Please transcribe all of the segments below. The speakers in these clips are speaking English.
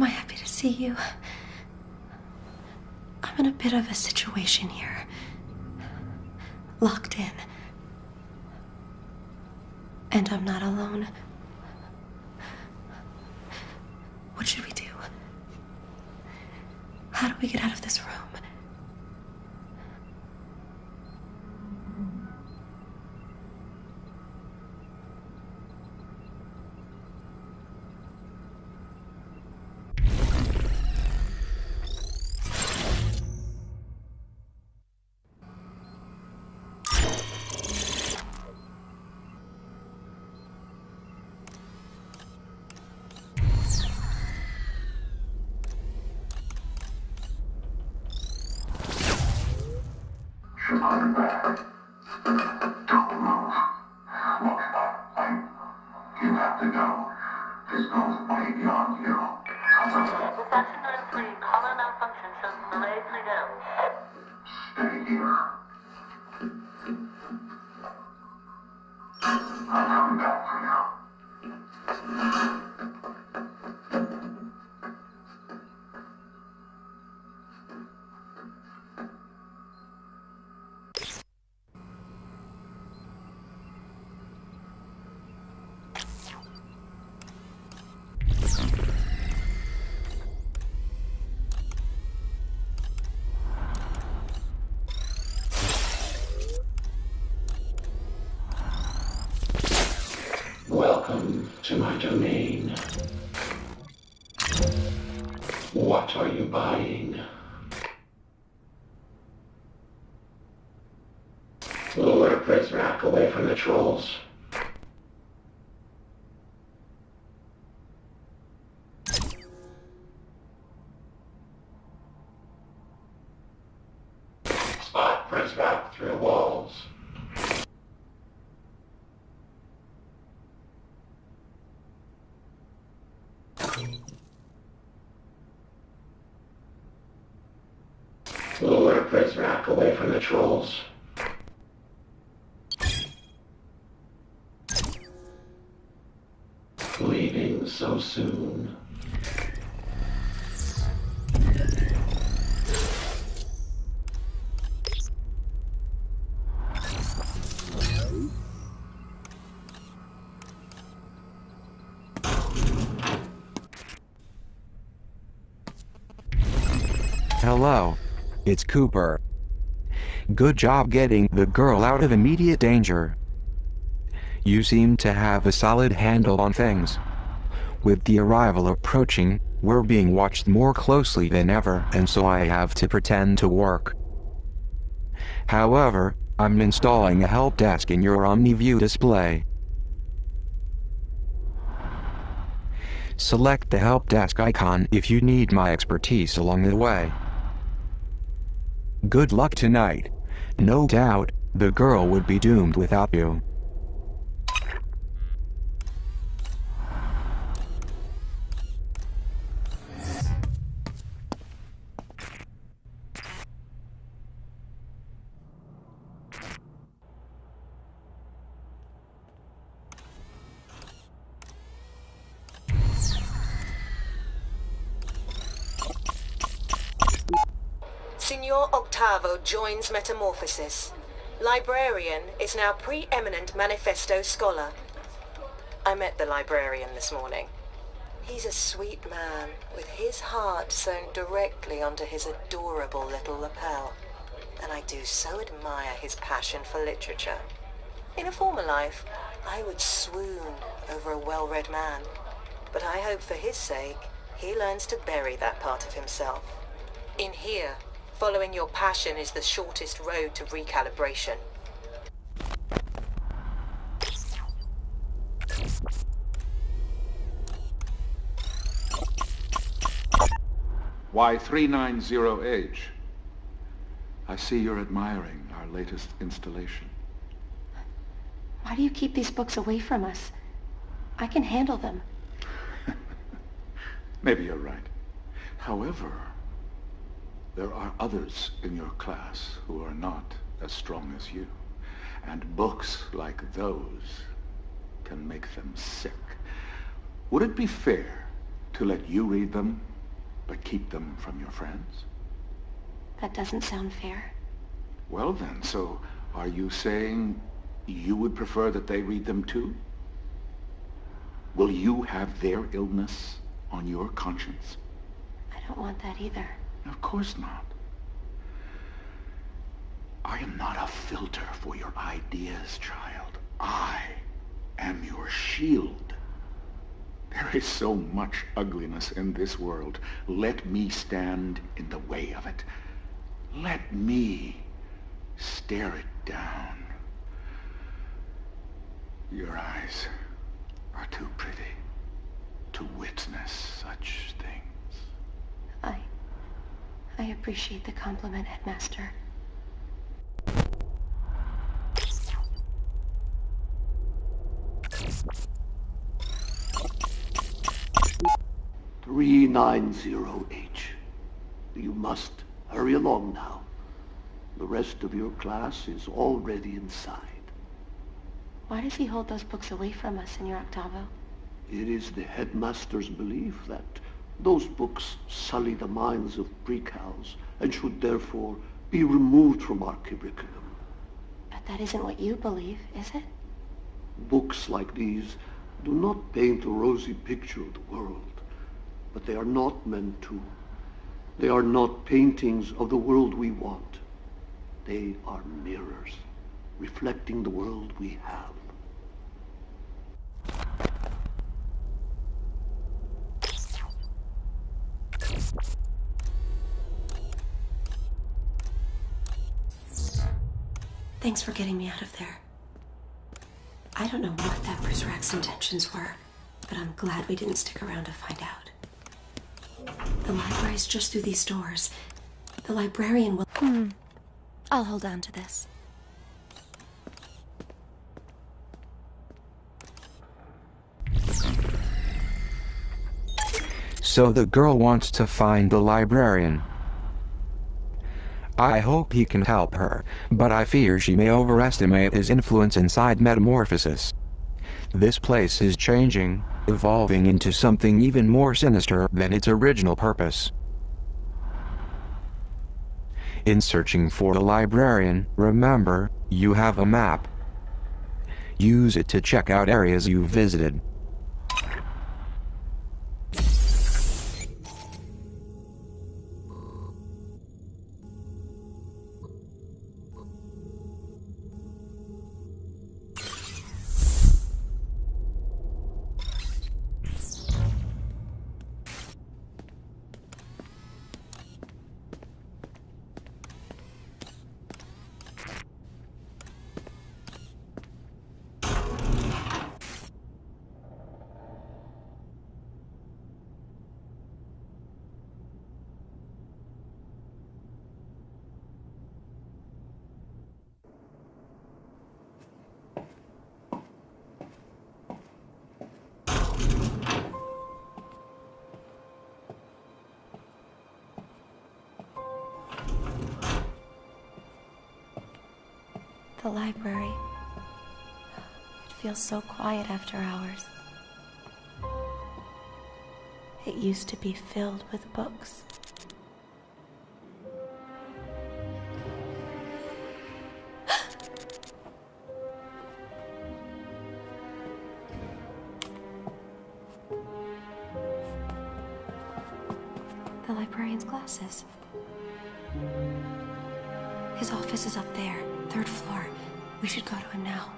Am I happy to see you? I'm in a bit of a situation here. Locked in. And I'm not alone. What should we do? How do we get out of this room? I'm back. Don't move. Look, you have to go. This goes way beyond you. Reception room 3, collar malfunction shows delay 3 down. Stay here. I'll come back for you. Welcome to my domain. What are you buying? Lure Prizrak away from the trolls. Spot Prizrak through walls. Lure Prizrak away from the trolls. Leaving so soon. Hello. It's Cooper. Good job getting the girl out of immediate danger. You seem to have a solid handle on things. With the arrival approaching, we're being watched more closely than ever, and so I have to pretend to work. However, I'm installing a help desk in your OmniView display. Select the help desk icon if you need my expertise along the way. Good luck tonight. No doubt, the girl would be doomed without you. Signor Octavo joins Metamorphosis. Librarian is now preeminent manifesto scholar. I met the librarian this morning. He's a sweet man, with his heart sewn directly onto his adorable little lapel. And I do so admire his passion for literature. In a former life, I would swoon over a well-read man. But I hope for his sake, he learns to bury that part of himself. In here, following your passion is the shortest road to recalibration. Y390H. I see you're admiring our latest installation. Why do you keep these books away from us? I can handle them. Maybe you're right. However, there are others in your class who are not as strong as you. And books like those can make them sick. Would it be fair to let you read them but keep them from your friends? That doesn't sound fair. Well then, so are you saying you would prefer that they read them too? Will you have their illness on your conscience? I don't want that either. Of course not. I am not a filter for your ideas, child. I am your shield. There is so much ugliness in this world. Let me stand in the way of it. Let me stare it down. Your eyes are too pretty to witness such things. I appreciate the compliment, Headmaster. "390H. You must hurry along now. The rest of your class is already inside. Why does he hold those books away from us, Senor Octavo? It is the headmaster's belief that those books sully the minds of pre-cals and should therefore be removed from our curriculum. But that isn't what you believe, is it? Books like these do not paint a rosy picture of the world, but they are not meant to. They are not paintings of the world we want. They are mirrors, reflecting the world we have. Thanks for getting me out of there. I don't know what that Berserk's intentions were, but I'm glad we didn't stick around to find out. The library's just through these doors. The librarian will... I'll hold on to this. So the girl wants to find the librarian. I hope he can help her, but I fear she may overestimate his influence inside Metamorphosis. This place is changing, evolving into something even more sinister than its original purpose. In searching for the librarian, remember, you have a map. Use it to check out areas you've visited. The library. It feels so quiet after hours. It used to be filled with books. The librarian's glasses. His office is up there, 3rd floor. We should go to him now.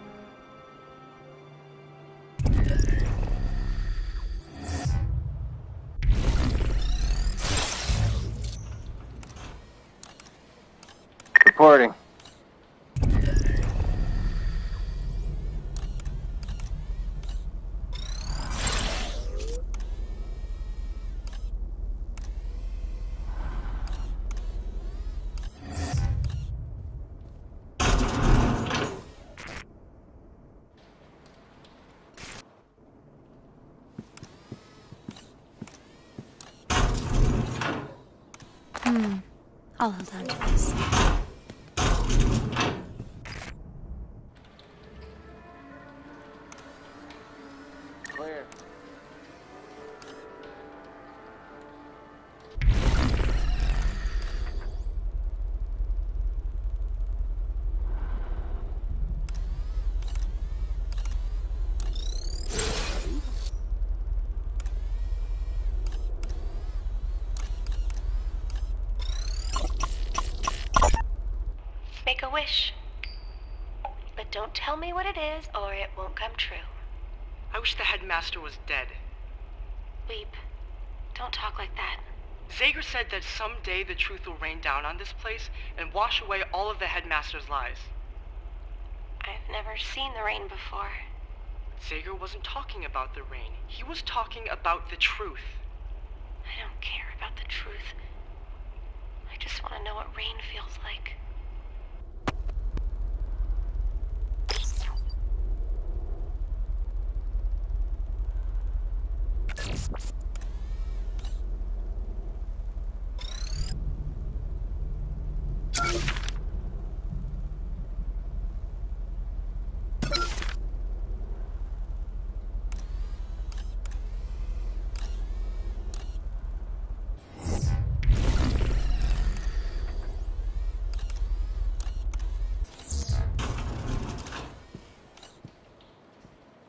Reporting. I'll hold on to this. Clear. Make a wish. But don't tell me what it is, or it won't come true. I wish the headmaster was dead. Weep. Don't talk like that. Zager said that someday the truth will rain down on this place and wash away all of the headmaster's lies. I've never seen the rain before. Zager wasn't talking about the rain. He was talking about the truth. I don't care about the truth. I just want to know what rain feels like.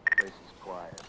Place is quiet.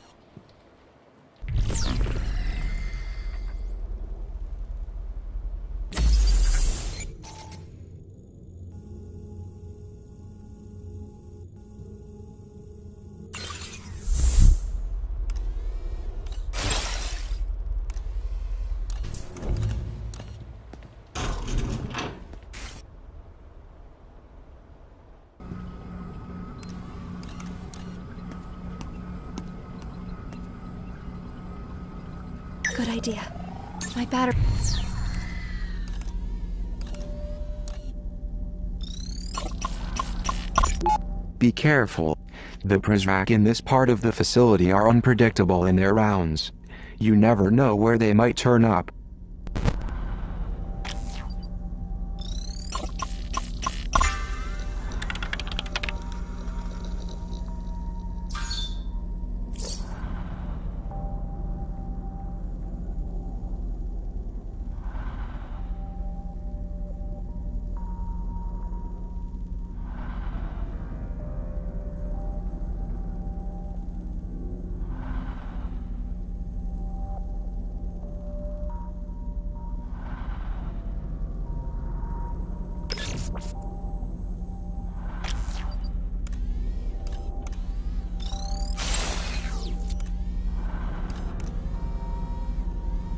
Good idea. My battery... Be careful. The Prizrak in this part of the facility are unpredictable in their rounds. You never know where they might turn up.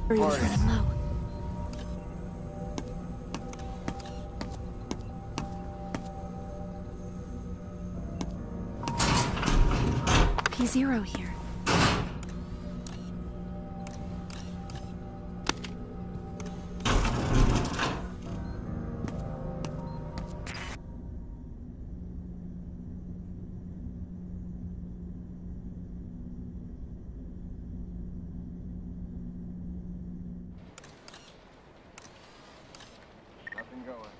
Battery was running low. P0 here. Nothing going.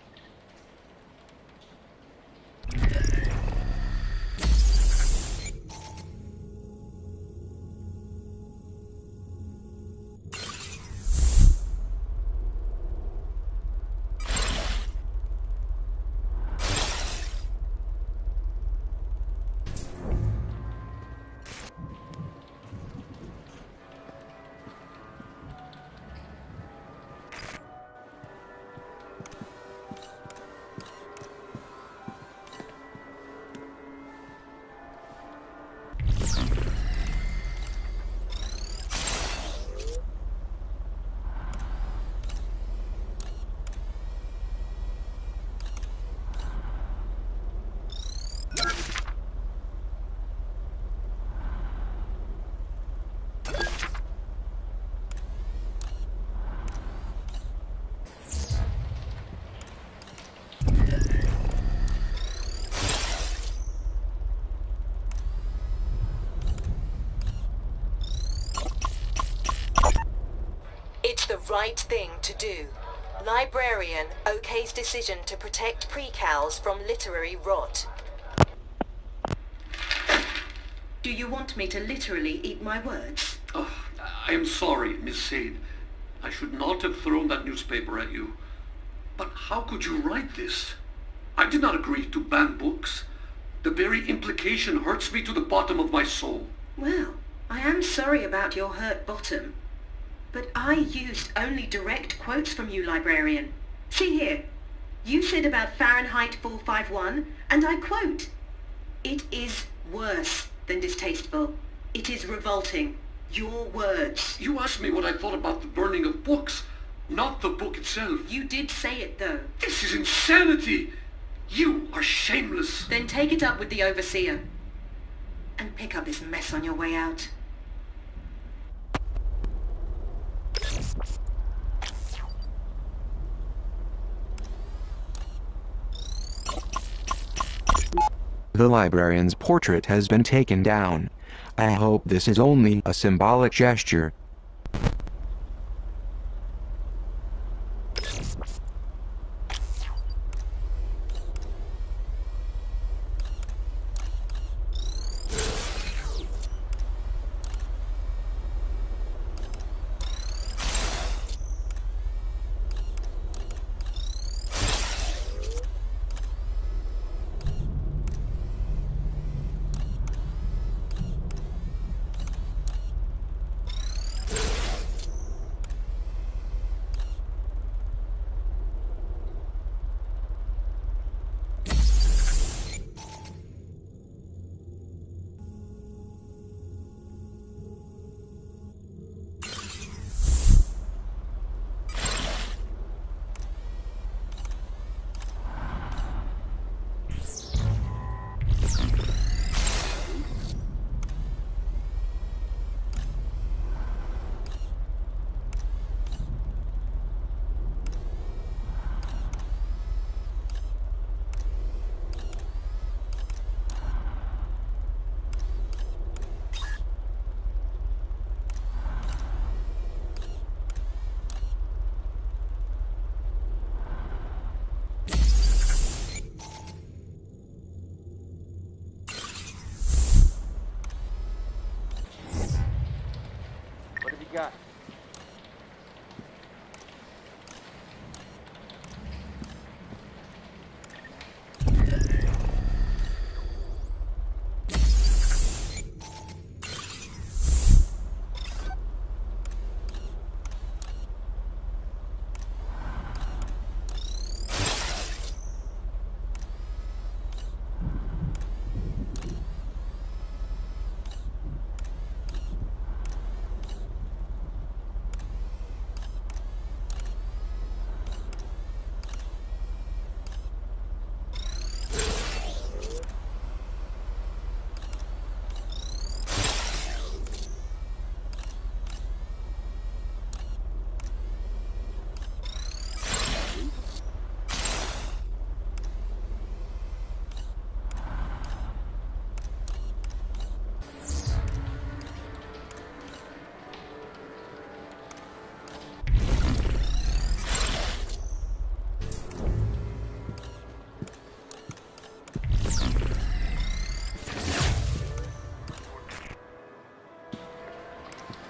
It's the right thing to do. Librarian okays decision to protect precals from literary rot. Do you want me to literally eat my words? Oh, I am sorry, Miss Sade. I should not have thrown that newspaper at you. But how could you write this? I did not agree to ban books. The very implication hurts me to the bottom of my soul. Well, I am sorry about your hurt bottom. But I used only direct quotes from you, Librarian. See here. You said about Fahrenheit 451, and I quote, "It is worse than distasteful. It is revolting." Your words. You asked me what I thought about the burning of books, not the book itself. You did say it, though. This is insanity! You are shameless. Then take it up with the overseer. And pick up this mess on your way out. The librarian's portrait has been taken down. I hope this is only a symbolic gesture. What have you got?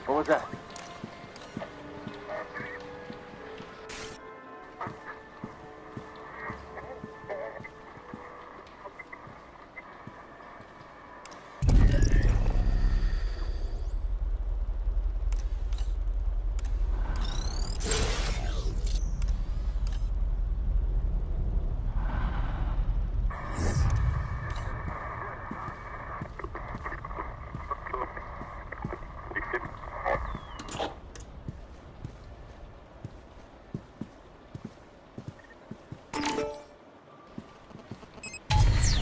What was that?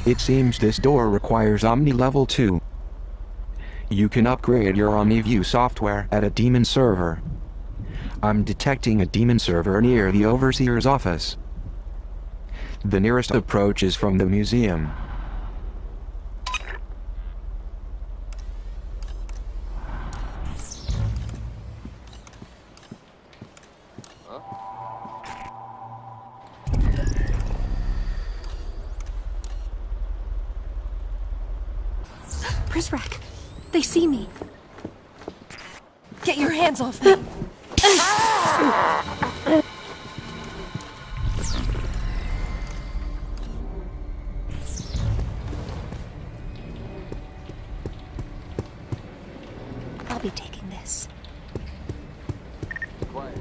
It seems this door requires Omni Level 2. You can upgrade your OmniView software at a demon server. I'm detecting a demon server near the Overseer's office. The nearest approach is from the museum. Chris Rack, they see me. Get your hands off me. I'll be taking this. Quiet.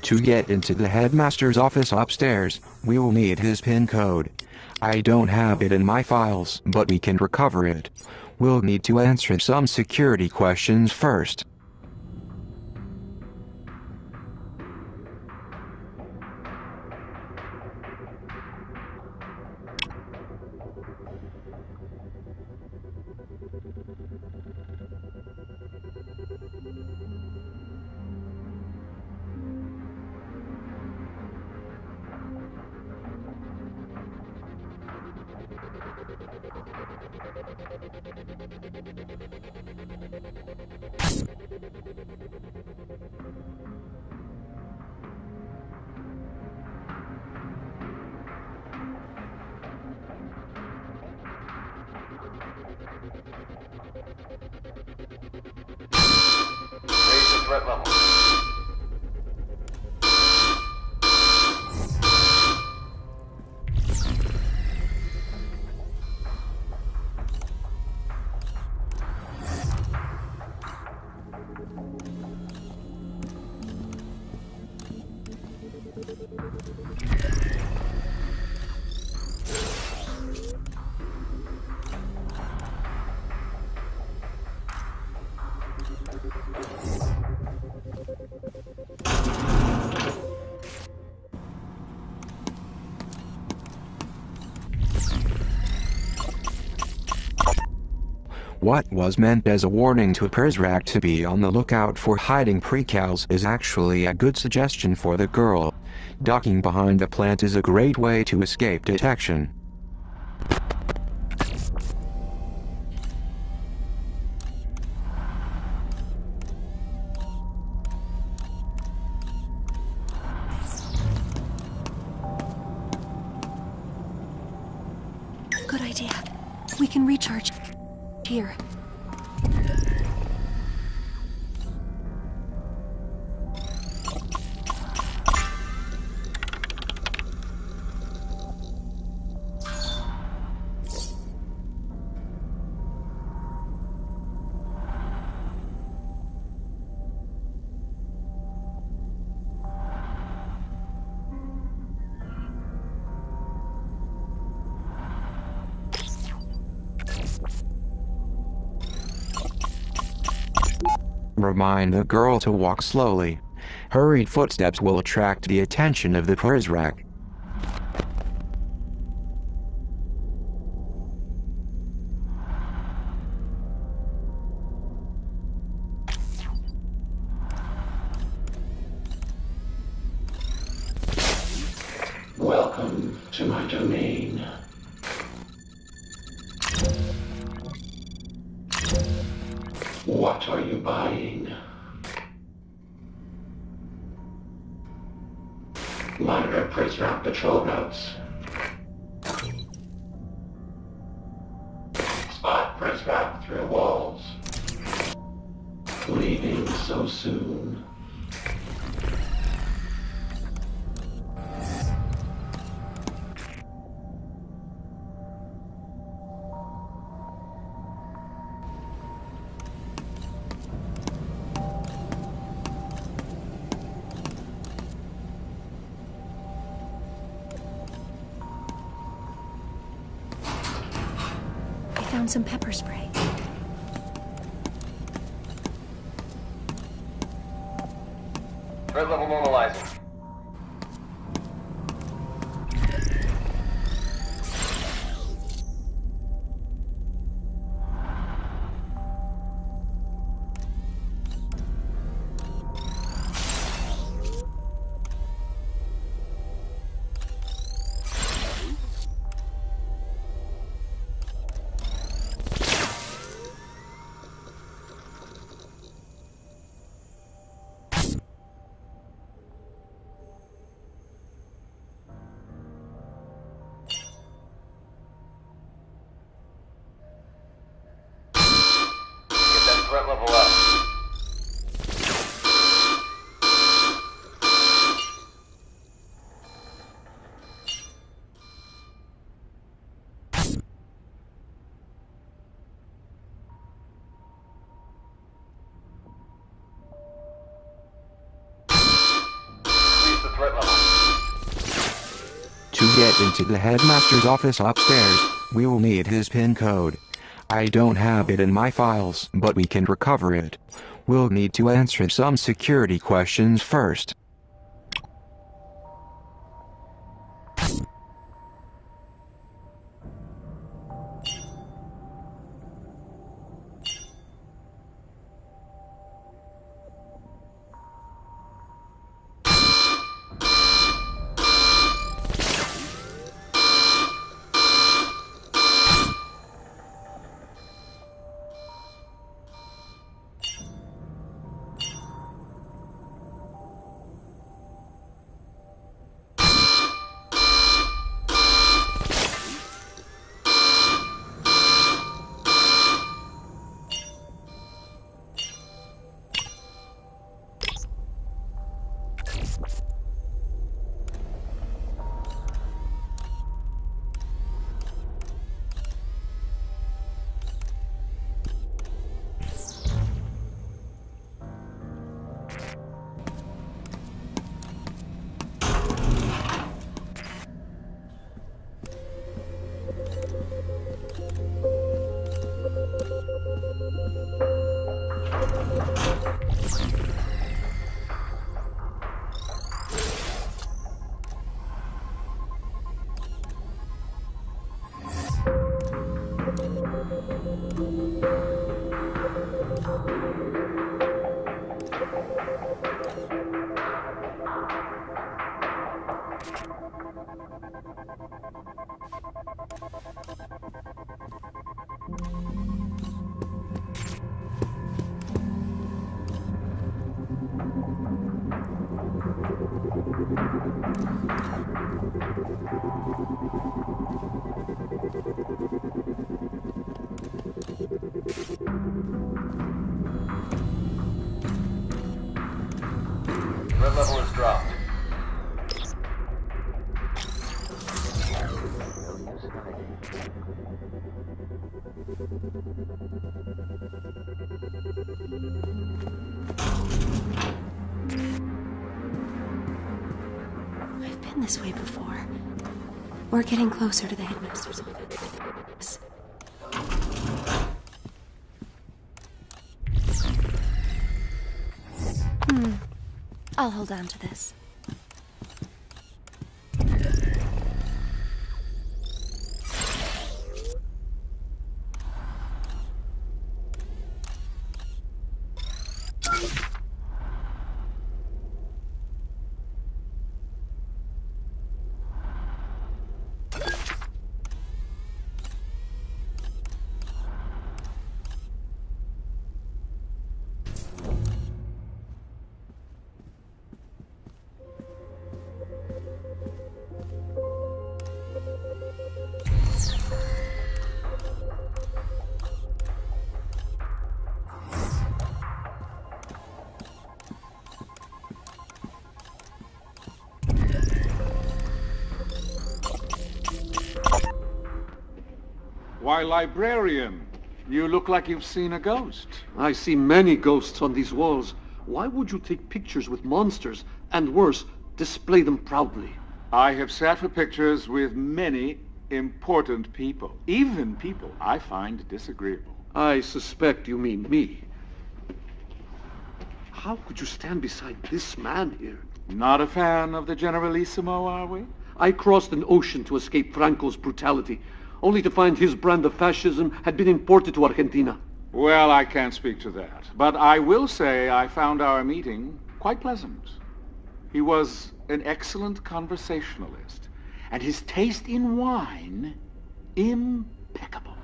To get into the headmaster's office upstairs, we will need his PIN code. I don't have it in my files, but we can recover it. We'll need to answer some security questions first. Raise the threat level. What was meant as a warning to Prizrak to be on the lookout for hiding precals is actually a good suggestion for the girl. Ducking behind the plant is a great way to escape detection. Good idea. We can recharge here. Remind the girl to walk slowly. Hurried footsteps will attract the attention of the Prizrak. Welcome to my domain. What are you buying? Monitor Prizrak patrol routes. Spot Prizrak through walls. Leaving so soon. Found some pepper spray. Threat level normalizing. threat level up. Increase the threat level. To get into the headmaster's office upstairs, we will need his PIN code. I don't have it in my files, but we can recover it. We'll need to answer some security questions first. Threat level is dropped. I've been this way before. We're getting closer to the headmaster's office. I'll hold on to this. Why, librarian, you look like you've seen a ghost. I see many ghosts on these walls. Why would you take pictures with monsters, and worse, display them proudly? I have sat for pictures with many important people, even people I find disagreeable. I suspect you mean me. How could you stand beside this man here? Not a fan of the Generalissimo, are we? I crossed an ocean to escape Franco's brutality, only to find his brand of fascism had been imported to Argentina. Well, I can't speak to that, but I will say I found our meeting quite pleasant. He was an excellent conversationalist, and his taste in wine impeccable.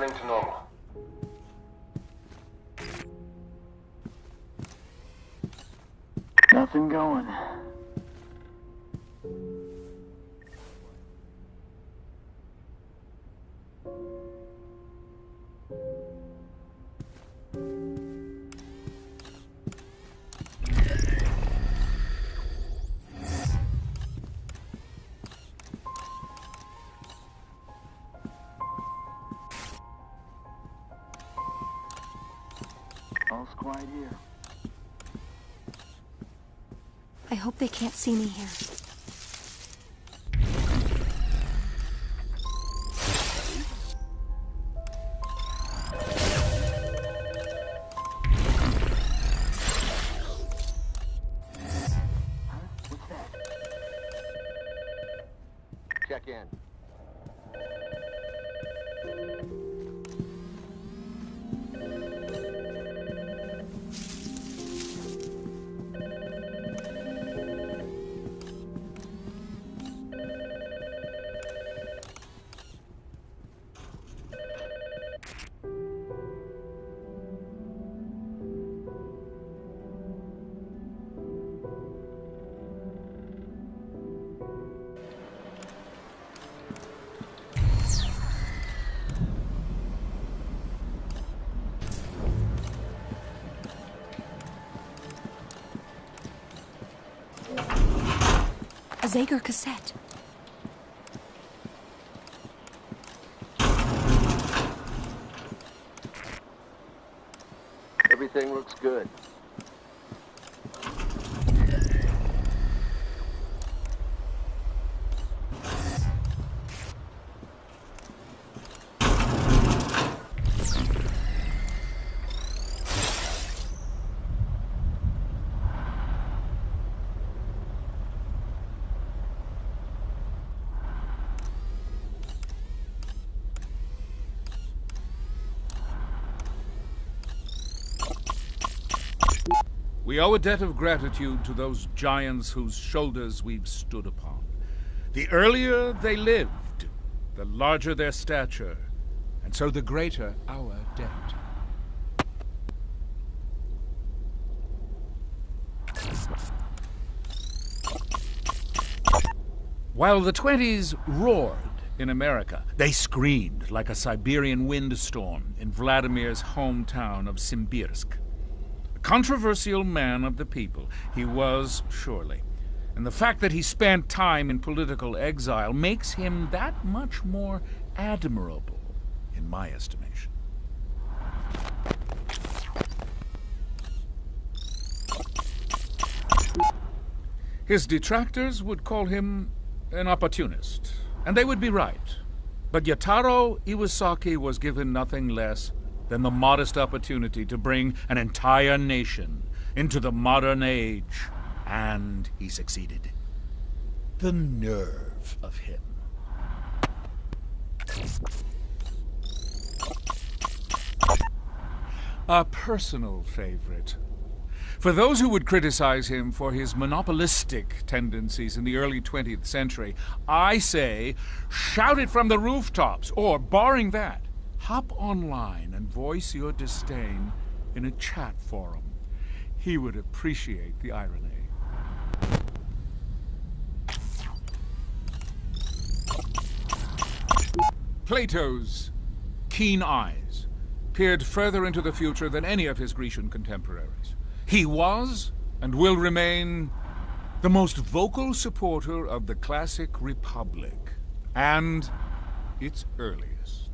Returning to normal. Nothing going. All's quiet here. I hope they can't see me here. What's that? Check in. A Zager cassette. Everything looks good. We owe a debt of gratitude to those giants whose shoulders we've stood upon. The earlier they lived, the larger their stature, and so the greater our debt. While the 20s roared in America, they screamed like a Siberian windstorm in Vladimir's hometown of Simbirsk. A controversial man of the people, he was surely. And the fact that he spent time in political exile makes him that much more admirable, in my estimation. His detractors would call him an opportunist, and they would be right. But Yataro Iwasaki was given nothing less than the modest opportunity to bring an entire nation into the modern age, and he succeeded. The nerve of him. A personal favorite. For those who would criticize him for his monopolistic tendencies in the early 20th century, I say, shout it from the rooftops, or, barring that, hop online and voice your disdain in a chat forum. He would appreciate the irony. Plato's keen eyes peered further into the future than any of his Grecian contemporaries. He was, and will remain, the most vocal supporter of the classic Republic, and its earliest.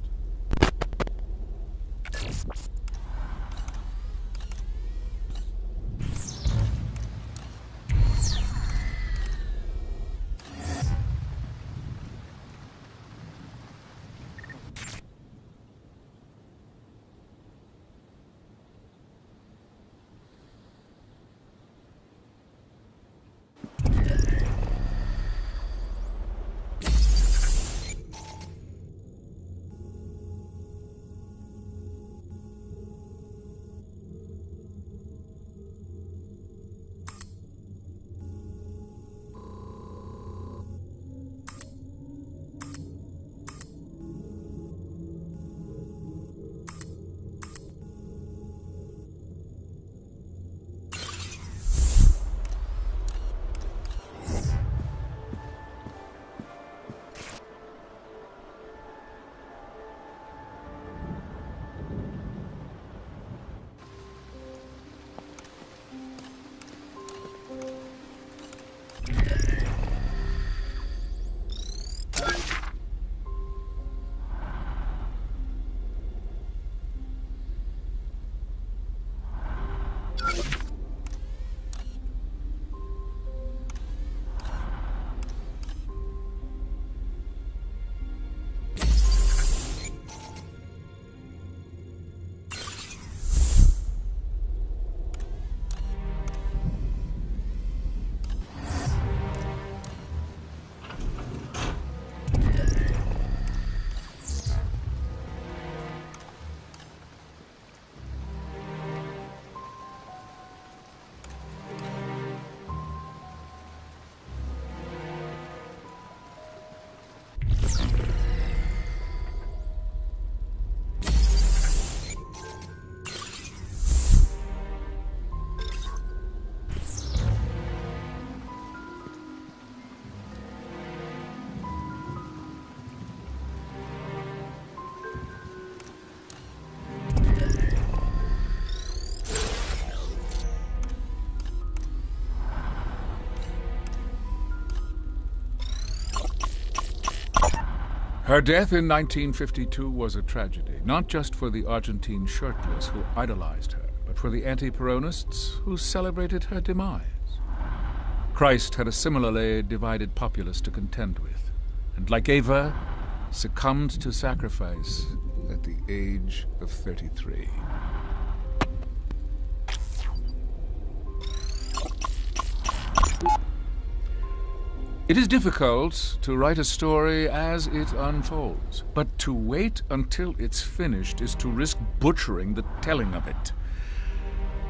Her death in 1952 was a tragedy, not just for the Argentine shirtless who idolized her, but for the anti-Peronists who celebrated her demise. Christ had a similarly divided populace to contend with, and like Eva, succumbed to sacrifice at the age of 33. It is difficult to write a story as it unfolds, but to wait until it's finished is to risk butchering the telling of it.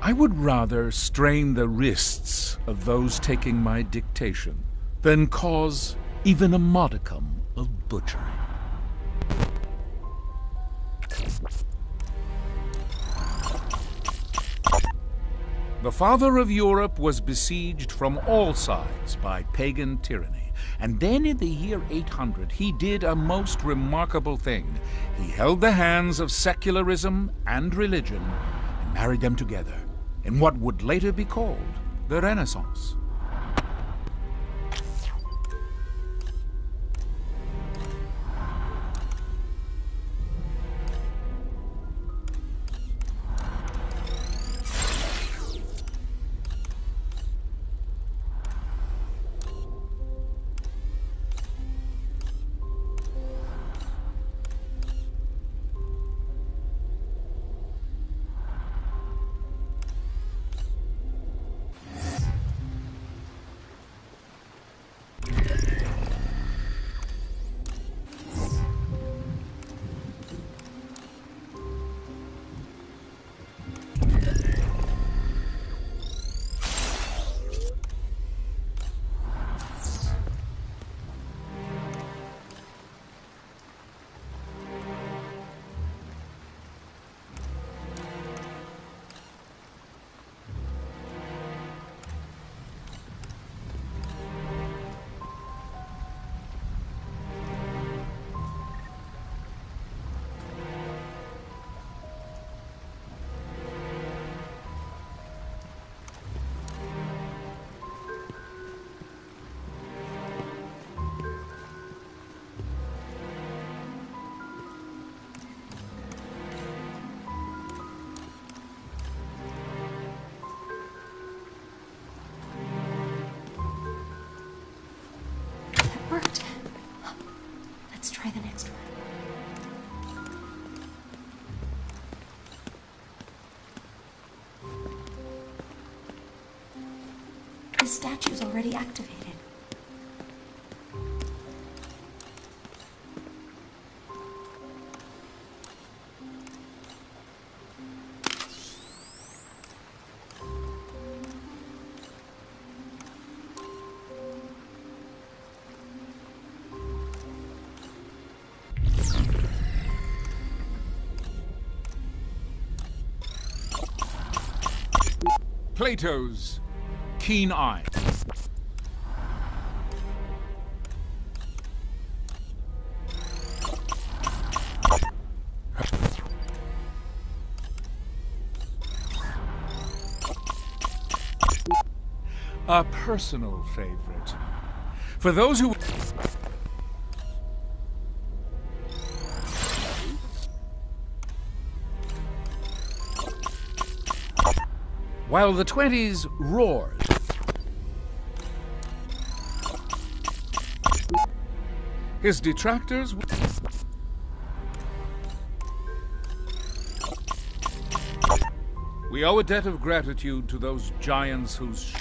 I would rather strain the wrists of those taking my dictation than cause even a modicum of butchering. The father of Europe was besieged from all sides by pagan tyranny. And then in the year 800, he did a most remarkable thing. He held the hands of secularism and religion and married them together in what would later be called the Renaissance. Worked. Let's try the next one. The statue's already activated. Plato's keen eye. A personal favorite. For those who... While the 20s roared, his detractors... We owe a debt of gratitude to those giants whose...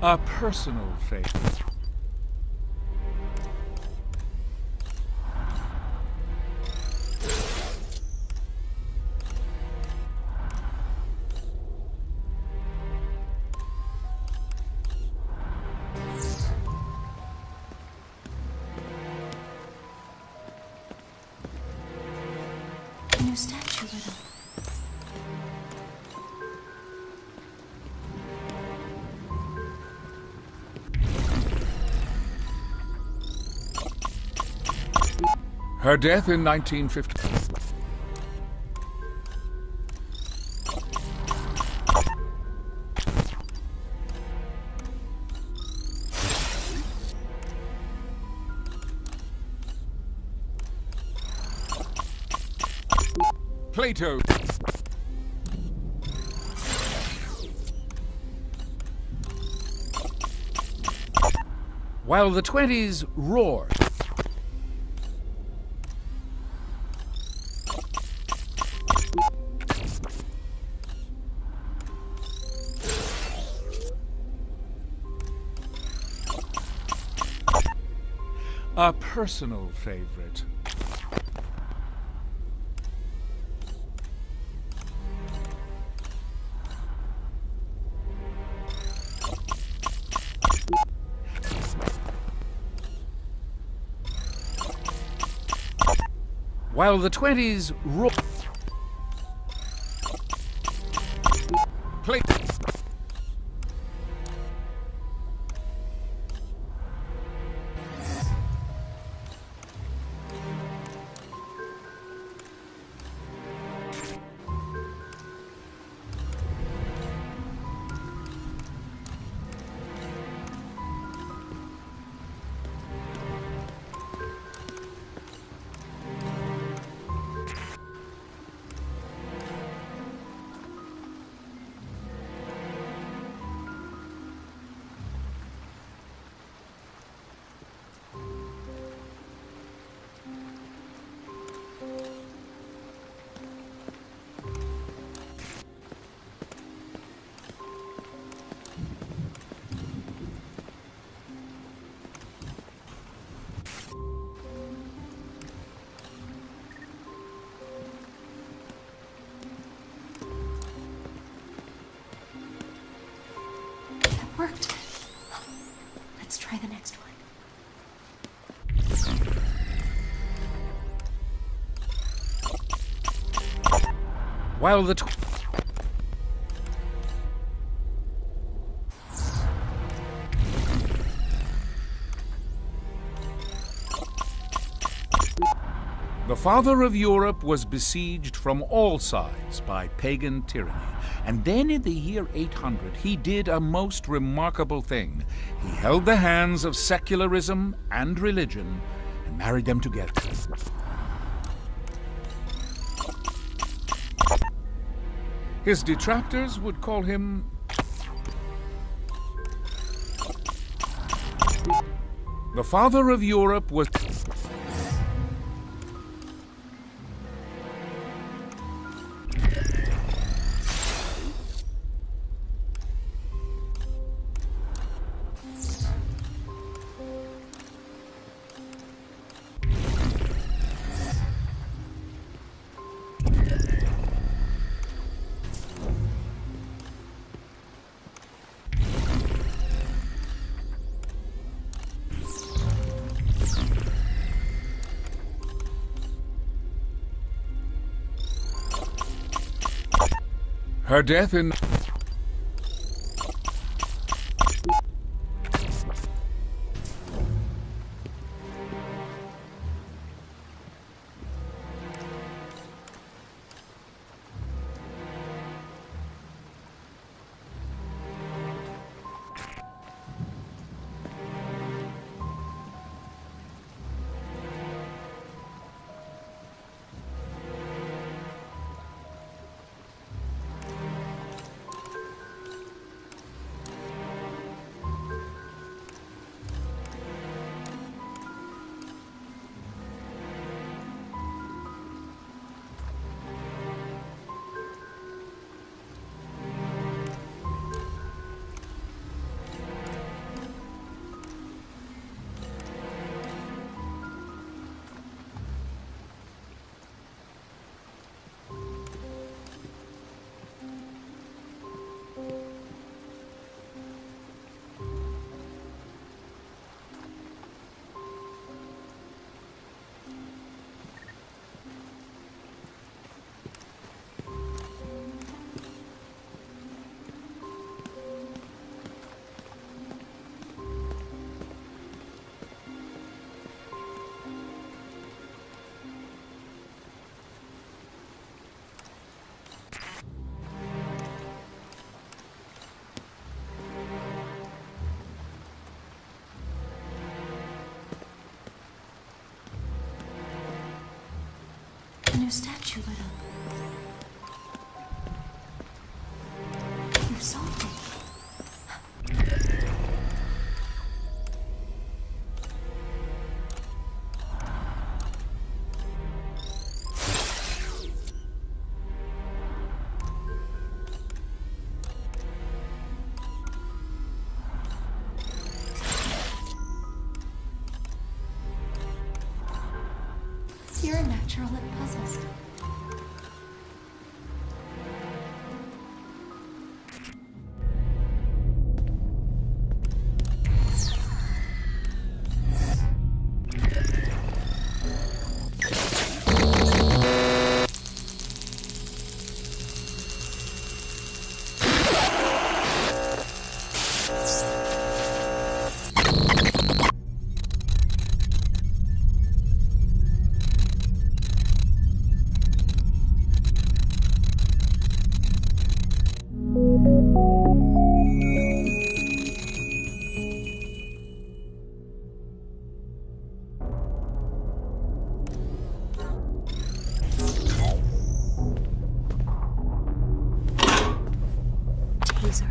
A personal favorite. A new statue lit up. Her death in 1950. Plato. While the 20s roared, a personal favorite. While the 20s roared, That worked. Let's try the next one. while the father of Europe was besieged from all sides by pagan tyranny. And then in the year 800, he did a most remarkable thing. He held the hands of secularism and religion and married them together. His detractors would call him the father of Europe was her death in new statue lit up. You solved it. You're a natural at puzzles. Taser.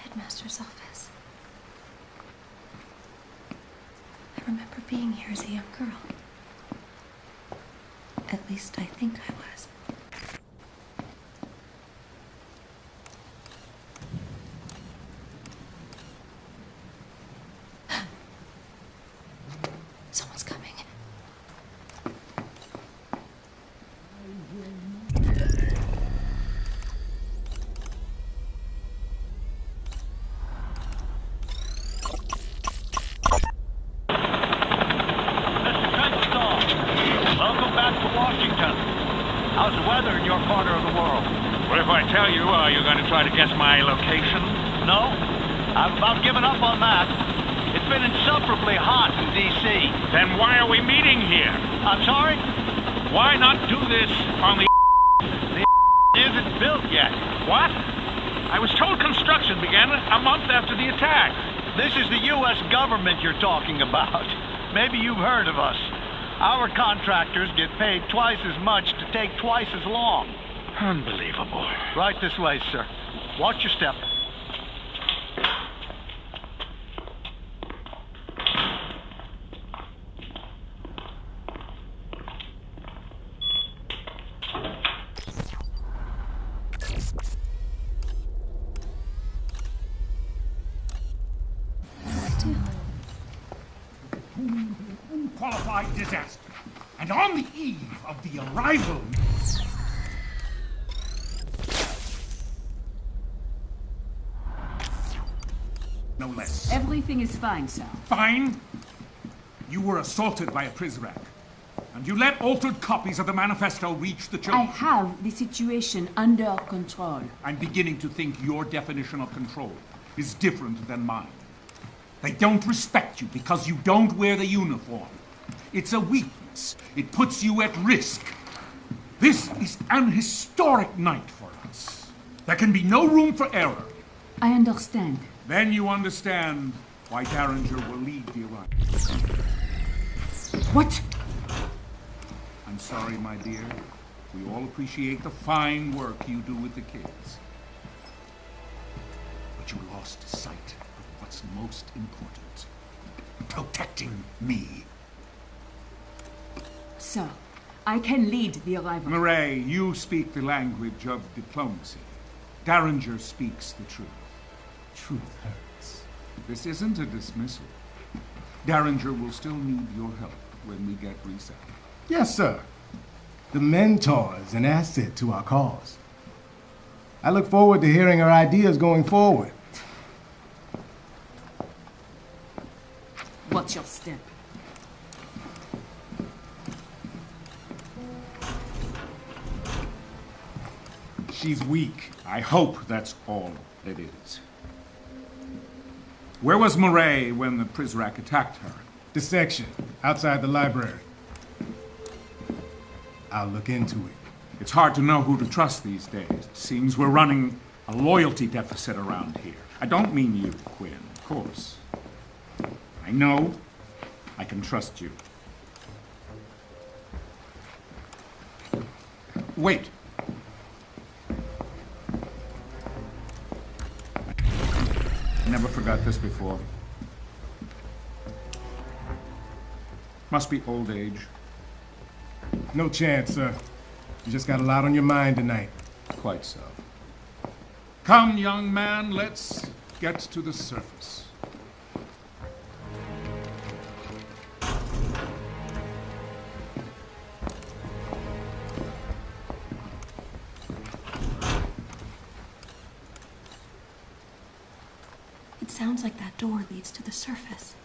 Headmaster's office. I remember being here as a young girl. At least I think I was. Someone's coming. How's the weather in your corner of the world? What if I tell you, you're going to try to guess my location? No, I've about given up on that. It's been insufferably hot in D.C. Then why are we meeting here? I'm sorry? Why not do this on the isn't built yet. What? I was told construction began a month after the attack. This is the U.S. government you're talking about. Maybe you've heard of us. Our contractors get paid twice as much to take twice as long. Unbelievable. Right this way, sir. Watch your step. Unqualified disaster. And on the eve of the arrival... No less. Everything is fine, sir. Fine? You were assaulted by a Prizrak. And you let altered copies of the manifesto reach the children. I have the situation under control. I'm beginning to think your definition of control is different than mine. They don't respect you because you don't wear the uniform. It's a weakness. It puts you at risk. This is an historic night for us. There can be no room for error. I understand. Then you understand why Derringer will lead the Iraq. What? I'm sorry, my dear. We all appreciate the fine work you do with the kids. But you lost sight of what's most important. Protecting me. Sir, I can lead the arrival. Murray, you speak the language of diplomacy. Derringer speaks the truth. Truth hurts. This isn't a dismissal. Derringer will still need your help when we get reset. Yes, sir. The mentor is an asset to our cause. I look forward to hearing her ideas going forward. Watch your step. She's weak. I hope that's all it is. Where was Murray when the Prizrak attacked her? The section, outside the library. I'll look into it. It's hard to know who to trust these days. It seems we're running a loyalty deficit around here. I don't mean you, Quinn, of course. I know I can trust you. Wait. I never forgot this before. Must be old age. No chance, sir. You just got a lot on your mind tonight. Quite so. Come, young man, let's get to the surface. It sounds like that door leads to the surface.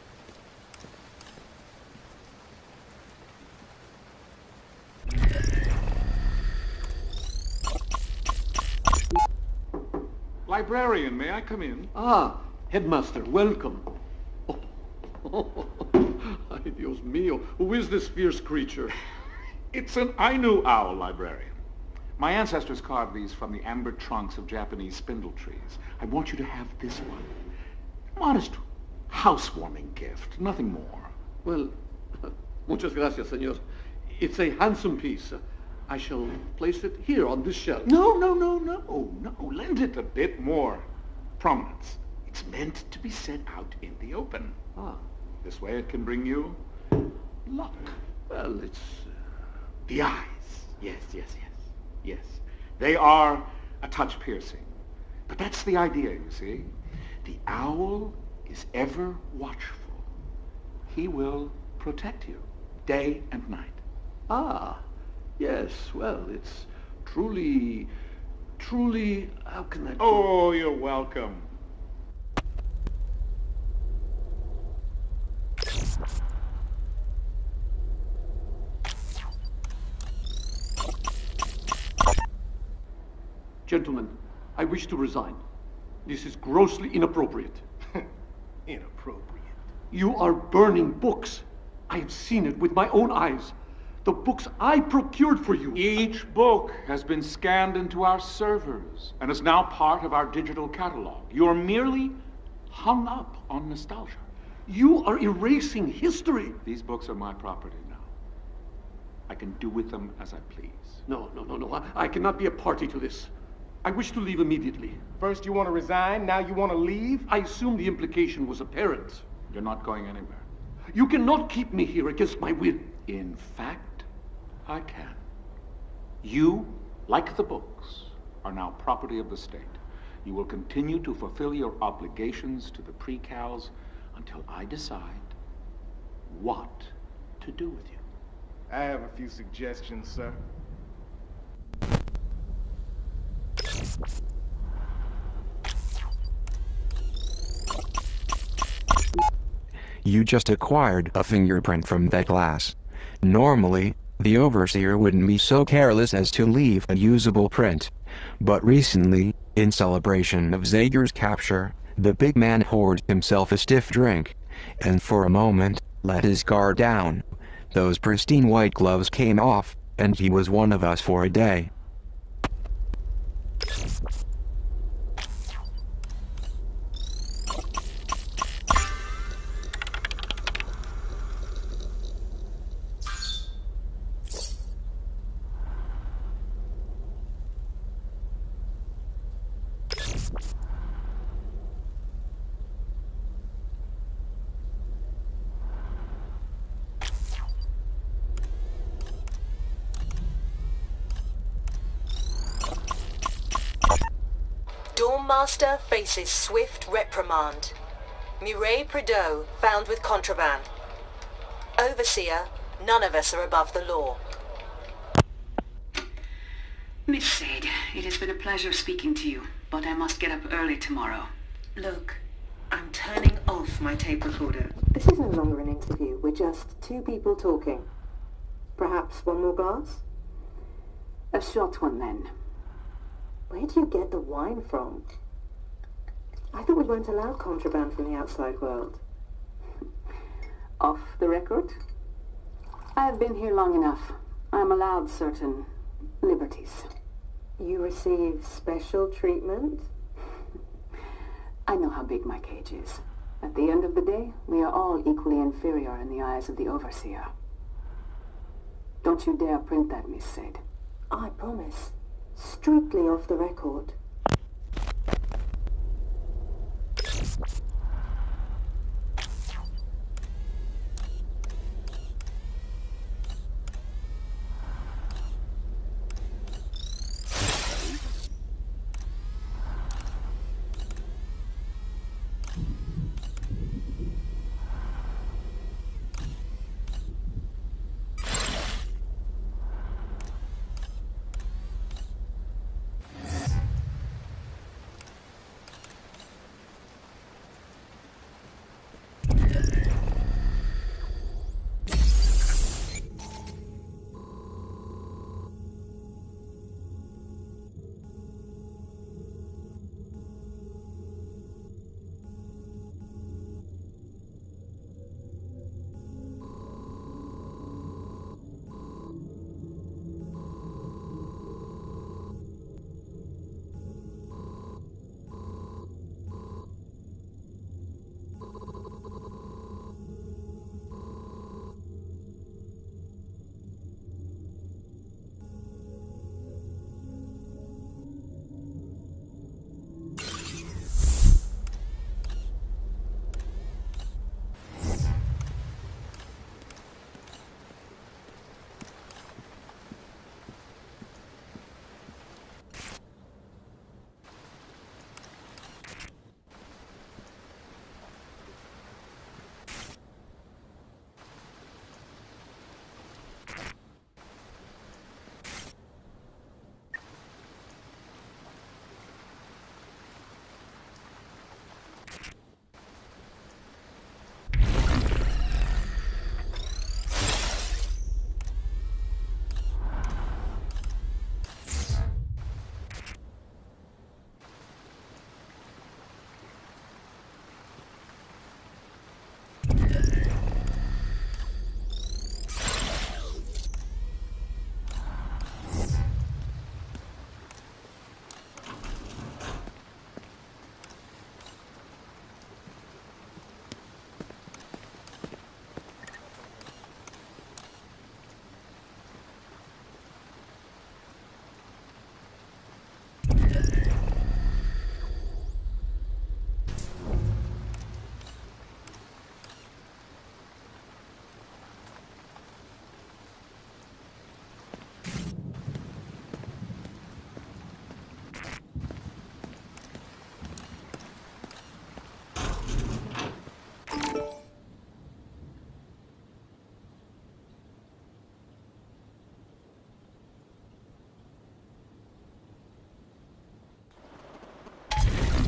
Librarian, may I come in? Ah, Headmaster, welcome. Oh. Ay, Dios mío. Who is this fierce creature? It's an Ainu owl, librarian. My ancestors carved these from the amber trunks of Japanese spindle trees. I want you to have this one. Modest housewarming gift, nothing more. Well, muchas gracias, señor. It's a handsome piece. I shall place it here on this shelf. No. Lend it a bit more prominence. It's meant to be set out in the open. Ah. This way it can bring you luck. Well, it's... The eyes. Yes. They are a touch piercing. But that's the idea, you see. The owl is ever watchful. He will protect you day and night. Ah, yes. Well, it's truly, how can I... Oh, you're welcome. Gentlemen, I wish to resign. This is grossly inappropriate. Inappropriate. You are burning books. I have seen it with my own eyes. The books I procured for you. Each book has been scanned into our servers and is now part of our digital catalog. You're merely hung up on nostalgia. You are erasing history. These books are my property now. I can do with them as I please. No. I cannot be a party to this. I wish to leave immediately. First you want to resign, now you want to leave? I assume the implication was apparent. You're not going anywhere. You cannot keep me here against my will. In fact, I can. You, like the books, are now property of the state. You will continue to fulfill your obligations to the pre-cals until I decide what to do with you. I have a few suggestions, sir. You just acquired a fingerprint from that glass. Normally, the overseer wouldn't be so careless as to leave a usable print. But recently, in celebration of Zager's capture, the big man poured himself a stiff drink, and for a moment, let his guard down. Those pristine white gloves came off, and he was one of us for a day. Master faces swift reprimand. Mireille Prideaux found with contraband. Overseer, none of us are above the law. Miss Sade, it has been a pleasure speaking to you, but I must get up early tomorrow. Look, I'm turning off my tape recorder. This is no longer an interview. We're just two people talking. Perhaps one more glass? A short one, then. Where do you get the wine from? I thought we weren't allowed contraband from the outside world. Off the record? I have been here long enough. I am allowed certain liberties. You receive special treatment? I know how big my cage is. At the end of the day, we are all equally inferior in the eyes of the Overseer. Don't you dare print that, Miss Sade. I promise. Strictly off the record.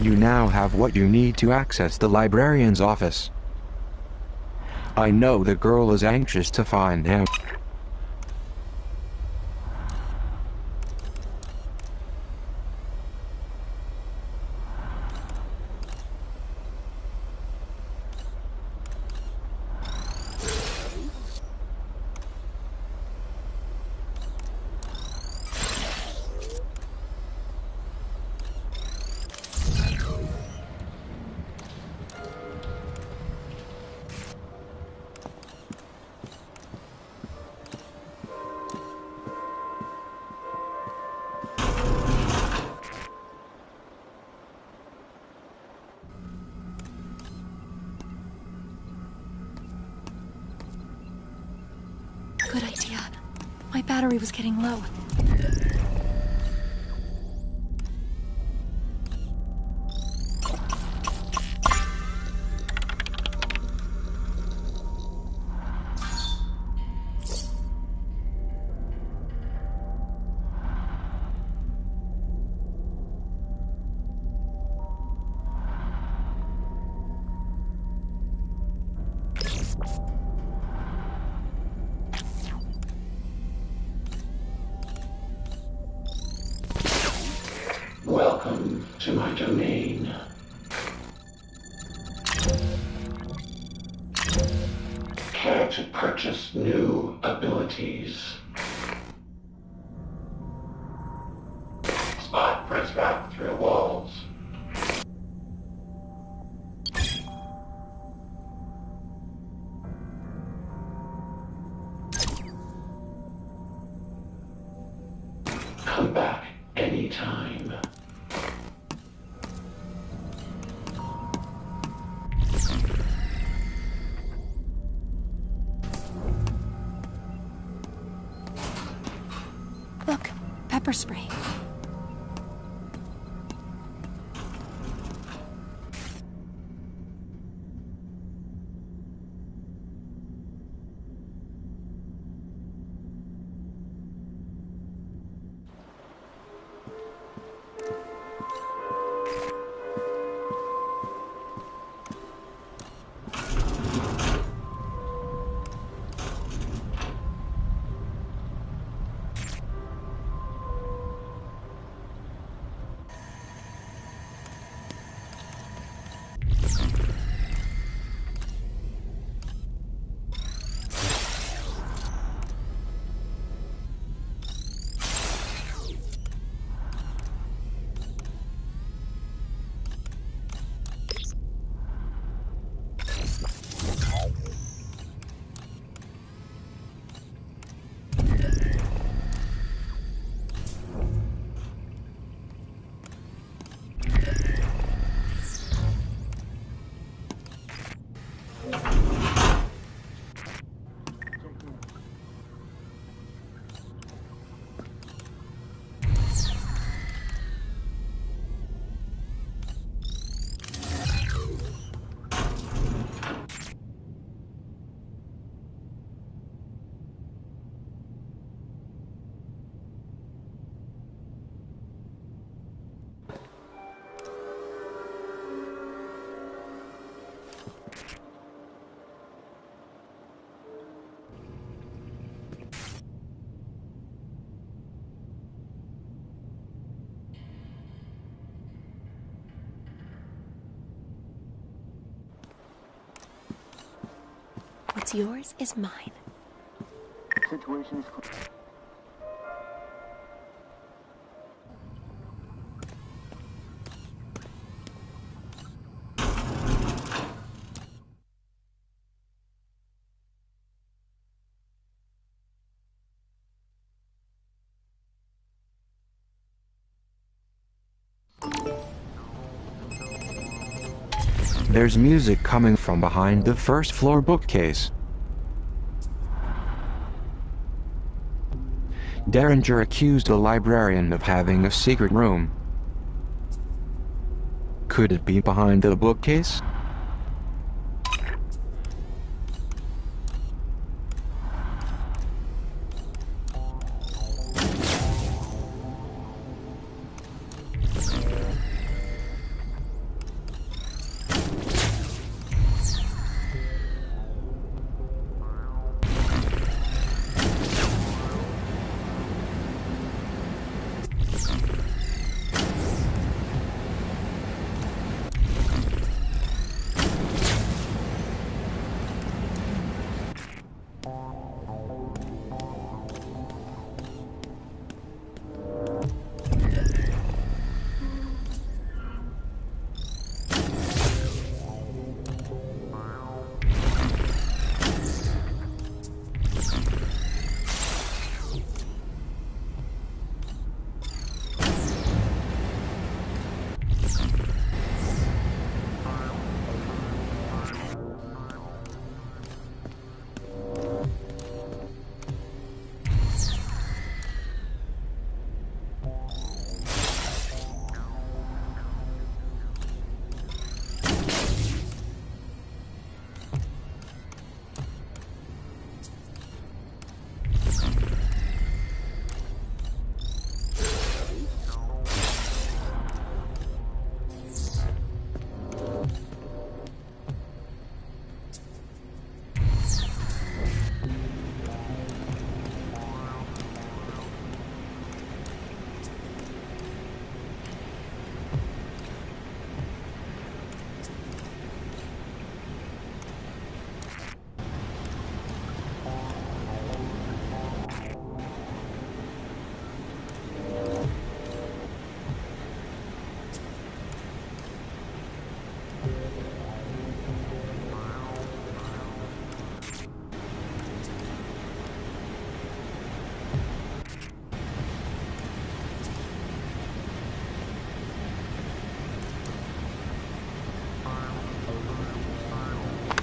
You now have what you need to access the librarian's office. I know the girl is anxious to find him. Good idea. My battery was getting low. to my domain. Care to purchase new abilities? Spot press back through walls. Come back anytime. Look, pepper spray. What's yours is mine. Situation is There's music coming from behind the first floor bookcase. Derringer accused a librarian of having a secret room. Could it be behind the bookcase?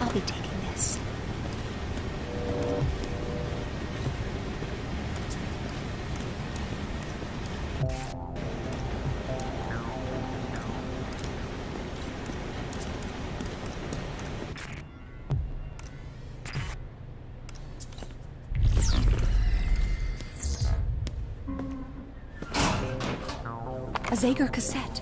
I'll be taking this. A Zager cassette.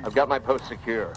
I've got my post secure.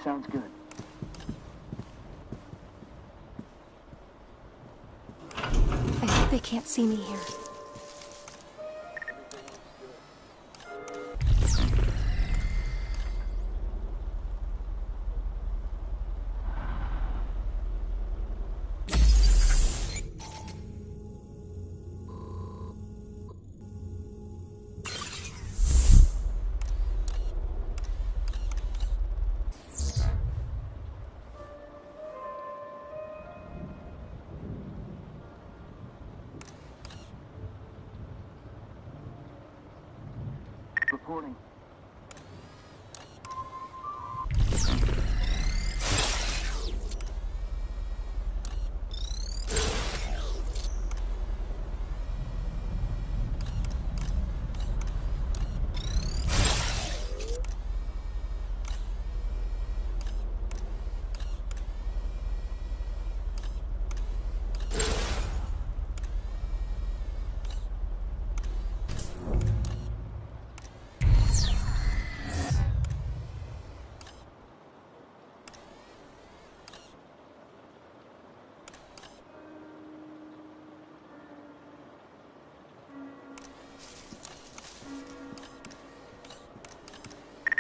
Sounds good. I hope they can't see me here. Reporting.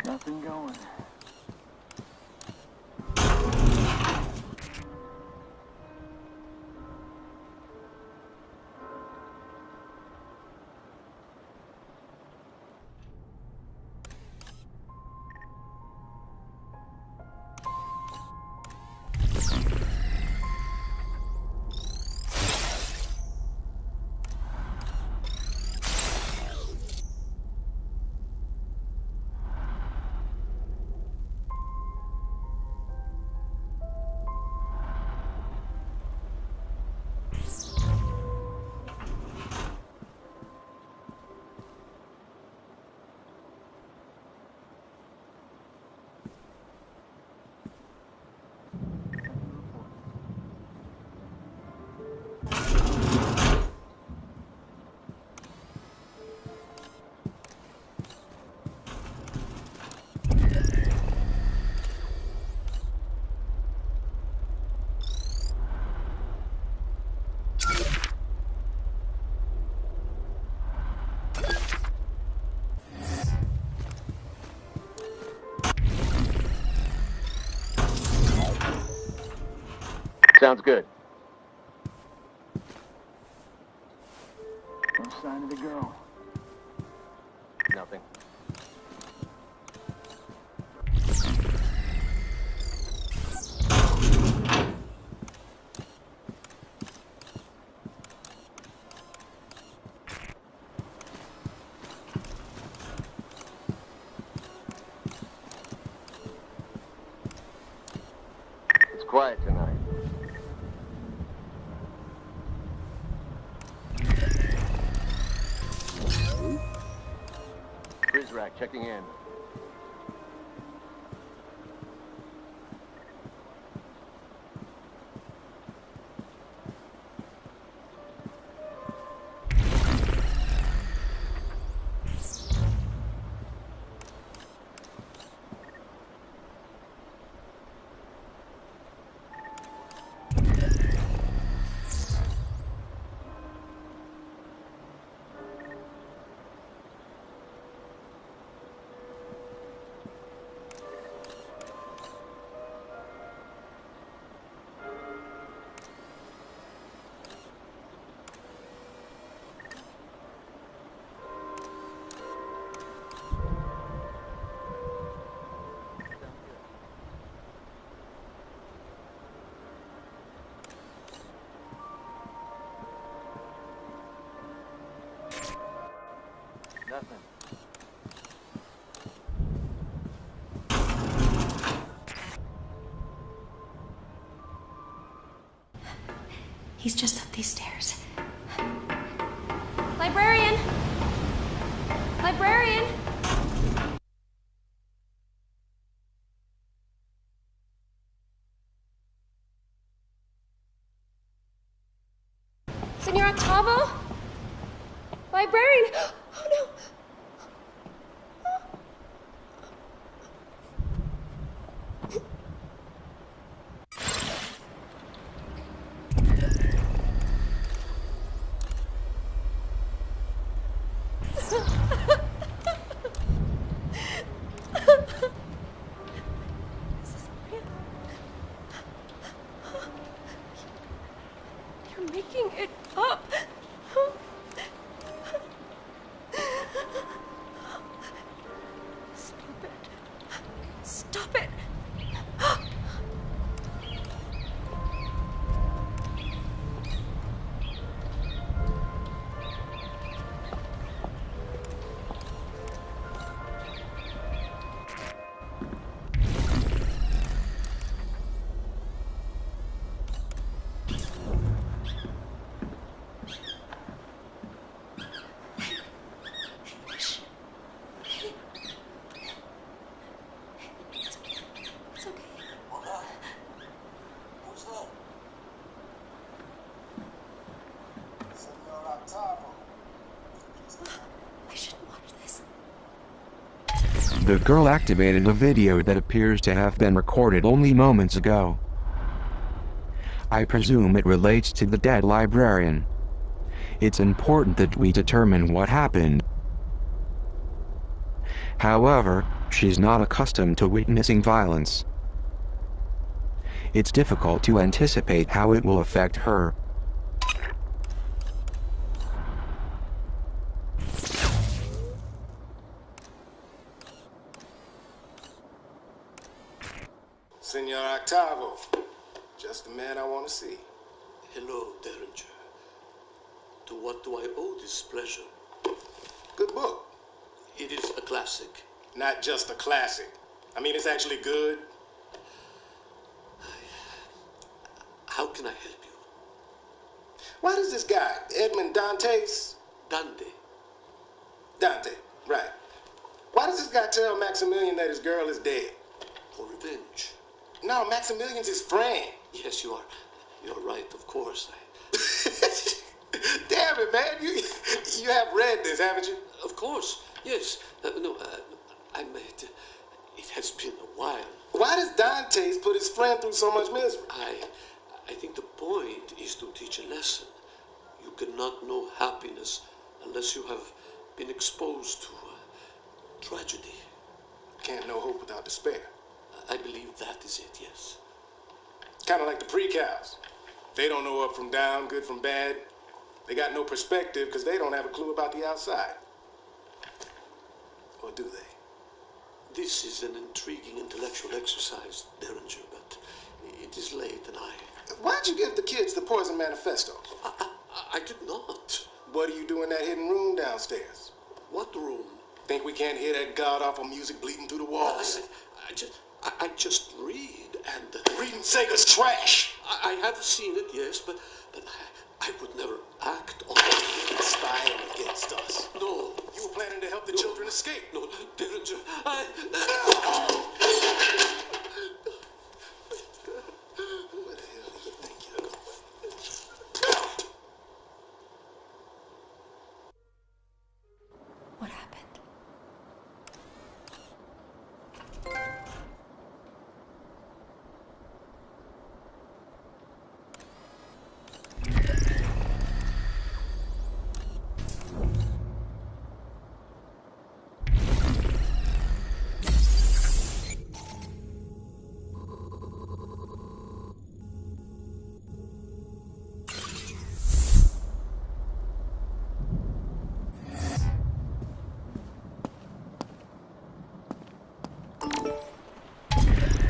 Nothing going. Sounds good. No sign of the girl. Nothing. It's quiet tonight. Rack checking in. Nothing. He's just up these stairs. Librarian! Librarian! Senor Octavo? Librarian! Oh no! You're making it up. Stop it. Stop it. The girl activated a video that appears to have been recorded only moments ago. I presume it relates to the dead librarian. It's important that we determine what happened. However, she's not accustomed to witnessing violence. It's difficult to anticipate how it will affect her. Senor Octavo, just the man I want to see. Hello, Derringer. To what do I owe this pleasure? Good book. It is a classic. Not just a classic. I mean, it's actually good. How can I help you? Why does this guy, Edmond Dantes? Dante. Dante, right. Why does this guy tell Maximilian that his girl is dead? For revenge. No, Maximilian's his friend. Yes, you are. You're right, of course. Damn it, man. You have read this, haven't you? Of course, yes. I meant it has been a while. Why does Dantes put his friend through so much misery? I think the point is to teach a lesson. You cannot know happiness unless you have been exposed to tragedy. Can't know hope without despair. I believe that is it, yes. Kind of like the pre-cows. They don't know up from down, good from bad. They got no perspective because they don't have a clue about the outside. Or do they? This is an intriguing intellectual exercise, Derringer, but it is late and I... Why'd you give the kids the Poison Manifesto? I did not. What do you do in that hidden room downstairs? What room? Think we can't hear that god-awful music bleeding through the walls? I just read and... Reading Sega's trash! I have seen it, yes, but I would never act on it. Spying against us. No. You were planning to help the children escape. No, Derringer, Where the hell do you think you're going? What happened?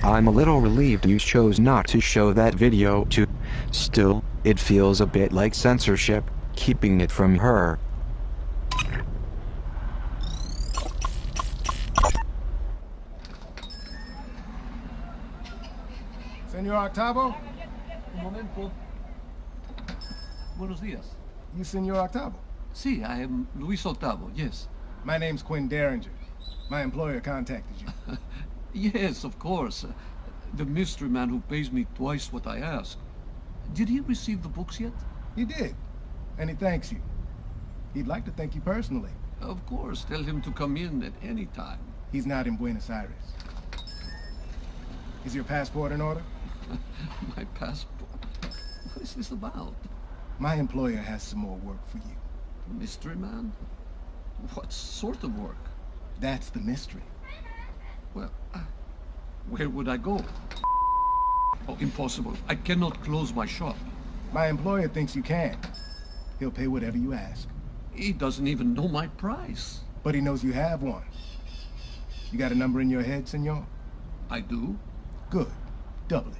I'm a little relieved you chose not to show that video to... Still, it feels a bit like censorship, keeping it from her. Senor Octavo? Un momento. Buenos días. You Senor Octavo? Sí, I am Luis Octavo, yes. My name's Quinn Derringer. My employer contacted you. Yes, of course. The mystery man who pays me twice what I ask. Did he receive the books yet? He did. And he thanks you. He'd like to thank you personally. Of course. Tell him to come in at any time. He's not in Buenos Aires. Is your passport in order? My passport? What is this about? My employer has some more work for you. Mystery man? What sort of work? That's the mystery. Well, where would I go? Oh, impossible. I cannot close my shop. My employer thinks you can. He'll pay whatever you ask. He doesn't even know my price. But he knows you have one. You got a number in your head, senor? I do. Good. Double it.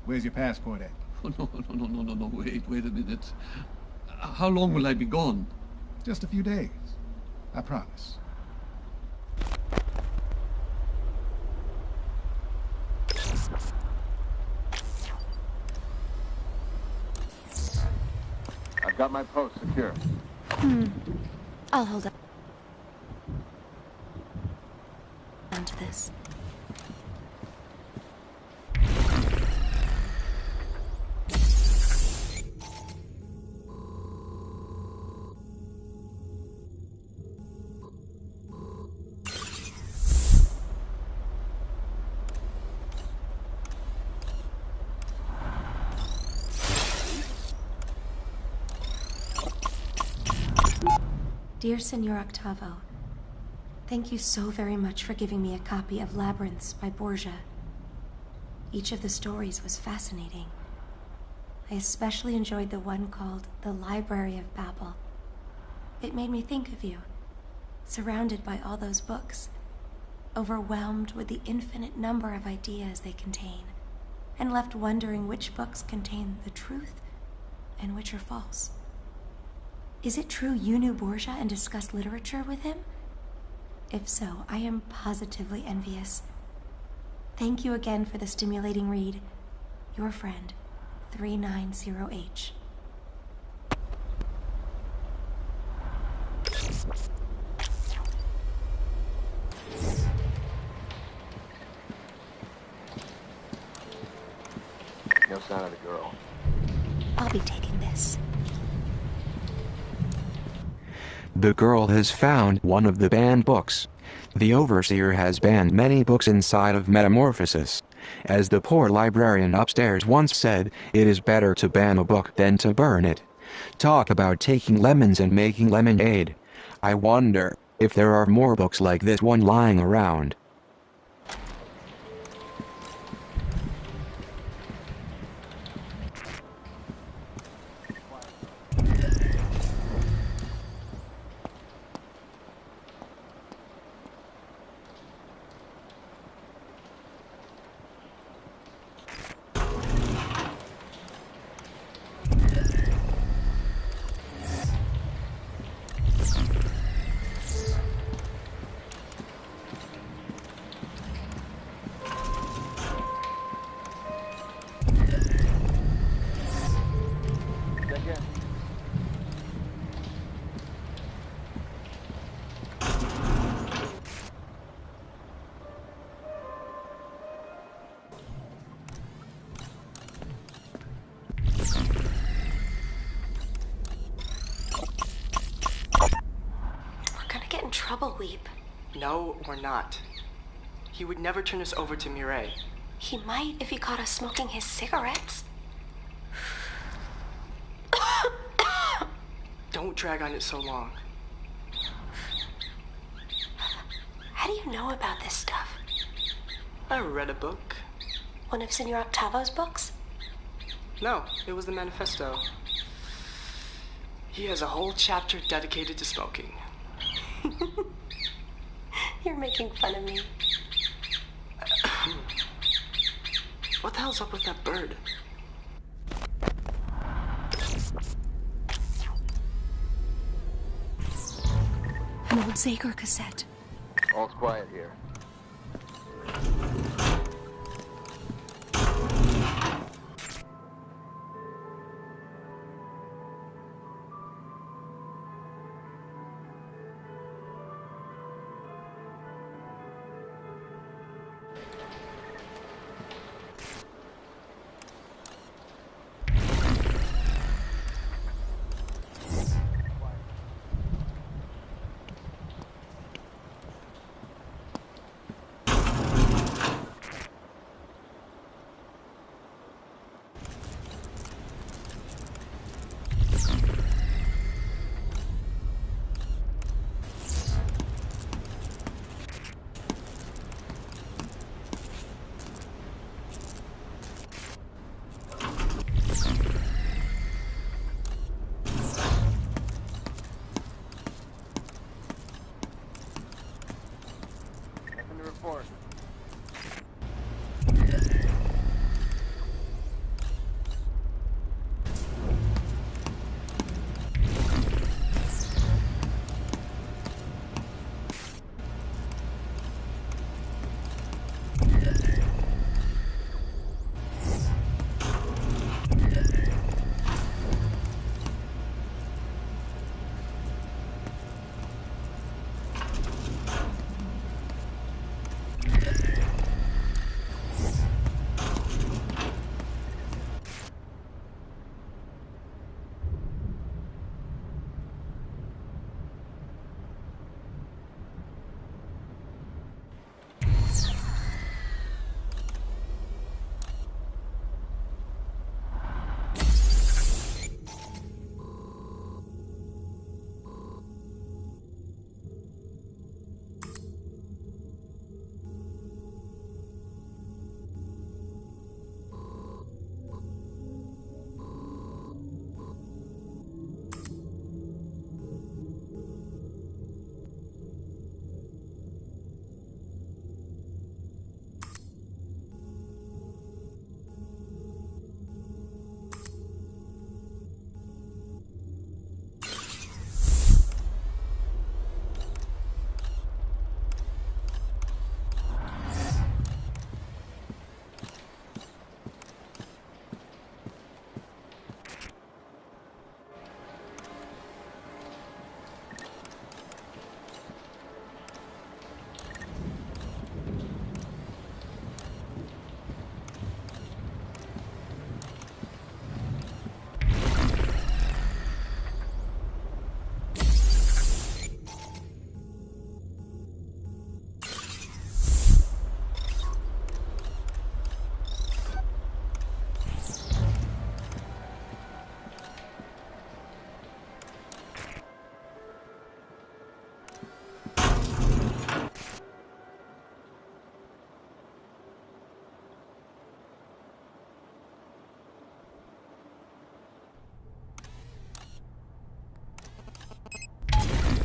Where's your passport at? Oh, no. Wait a minute. How long will I be gone? Just a few days. I promise. I've got my post secure. I'll hold up on to this. Dear Senor Octavo, thank you so very much for giving me a copy of Labyrinths by Borgia. Each of the stories was fascinating. I especially enjoyed the one called The Library of Babel. It made me think of you, surrounded by all those books, overwhelmed with the infinite number of ideas they contain, and left wondering which books contain the truth and which are false. Is it true you knew Borgia and discussed literature with him? If so, I am positively envious. Thank you again for the stimulating read. Your friend, 390H. No sign of the girl. I'll be taking this. The girl has found one of the banned books. The Overseer has banned many books inside of Metamorphosis. As the poor librarian upstairs once said, it is better to ban a book than to burn it. Talk about taking lemons and making lemonade. I wonder if there are more books like this one lying around. Trouble, Weep. No, we're not. He would never turn us over to Mireille. He might if he caught us smoking his cigarettes. Don't drag on it so long. How do you know about this stuff? I read a book. One of Senor Octavo's books? No, it was the manifesto. He has a whole chapter dedicated to smoking. You're making fun of me. What the hell's up with that bird? An old Zager cassette. All's quiet here.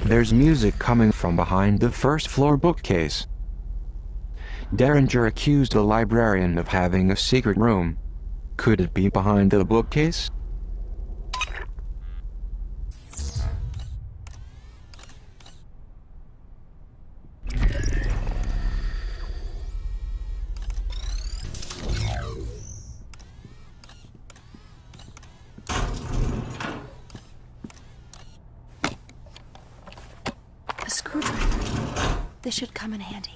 There's music coming from behind the first floor bookcase. Derringer accused the librarian of having a secret room. Could it be behind the bookcase? A screwdriver. This should come in handy.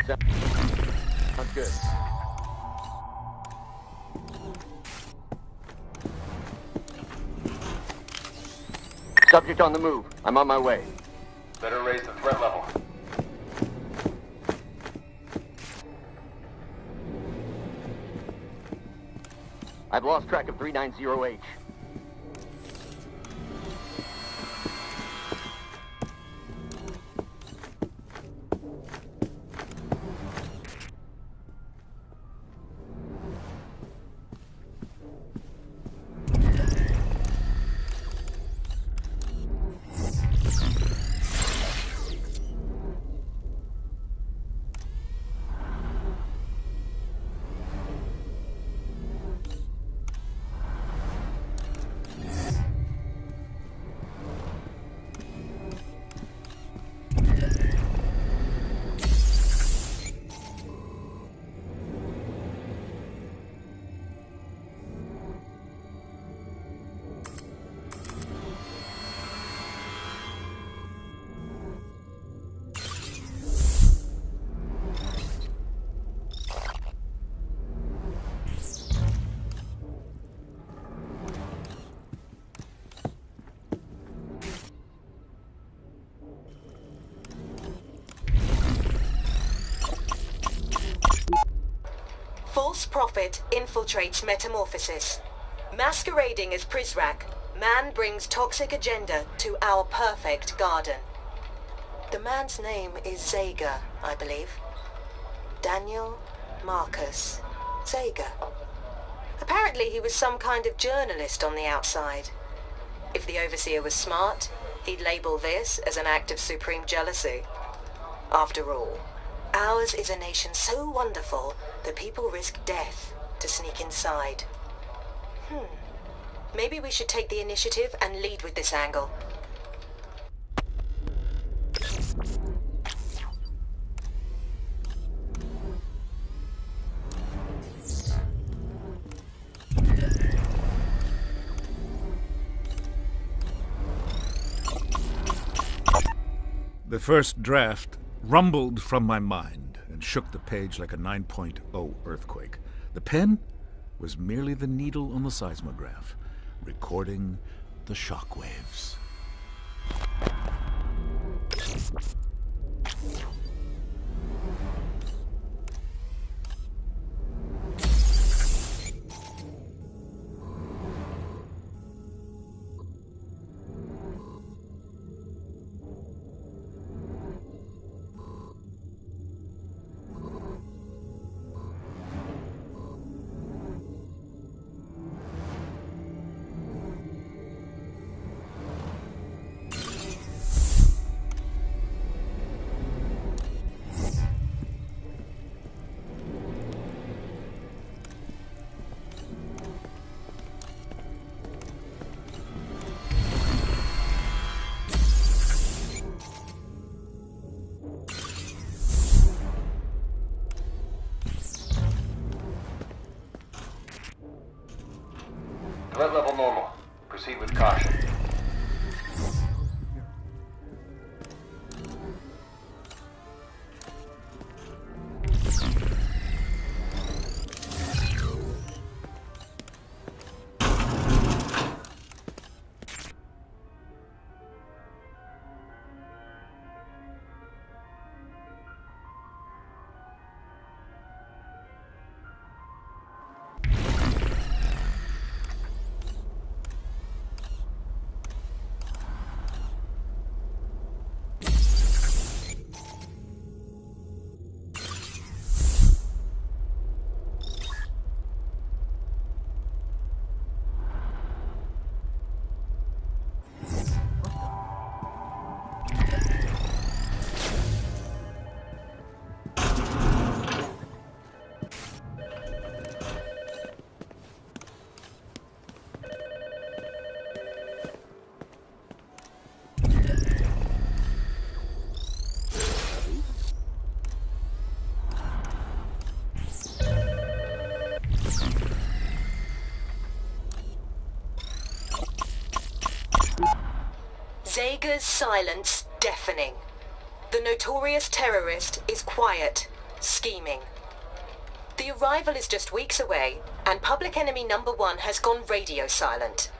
Sounds good. Subject on the move. I'm on my way. Better raise the threat level. I've lost track of 390H. False prophet infiltrates Metamorphosis. Masquerading as Prizrak, man brings toxic agenda to our perfect garden. The man's name is Zager, I believe. Daniel Marcus Zager. Apparently he was some kind of journalist on the outside. If the Overseer was smart, he'd label this as an act of supreme jealousy. After all, ours is a nation so wonderful that people risk death to sneak inside. Maybe we should take the initiative and lead with this angle. The first draft rumbled from my mind and shook the page like a 9.0 earthquake. The pen was merely the needle on the seismograph, recording the shockwaves. Threat level normal. Proceed with caution. Zager's silence deafening. The notorious terrorist is quiet, scheming. The arrival is just weeks away, and public enemy number 1 has gone radio silent.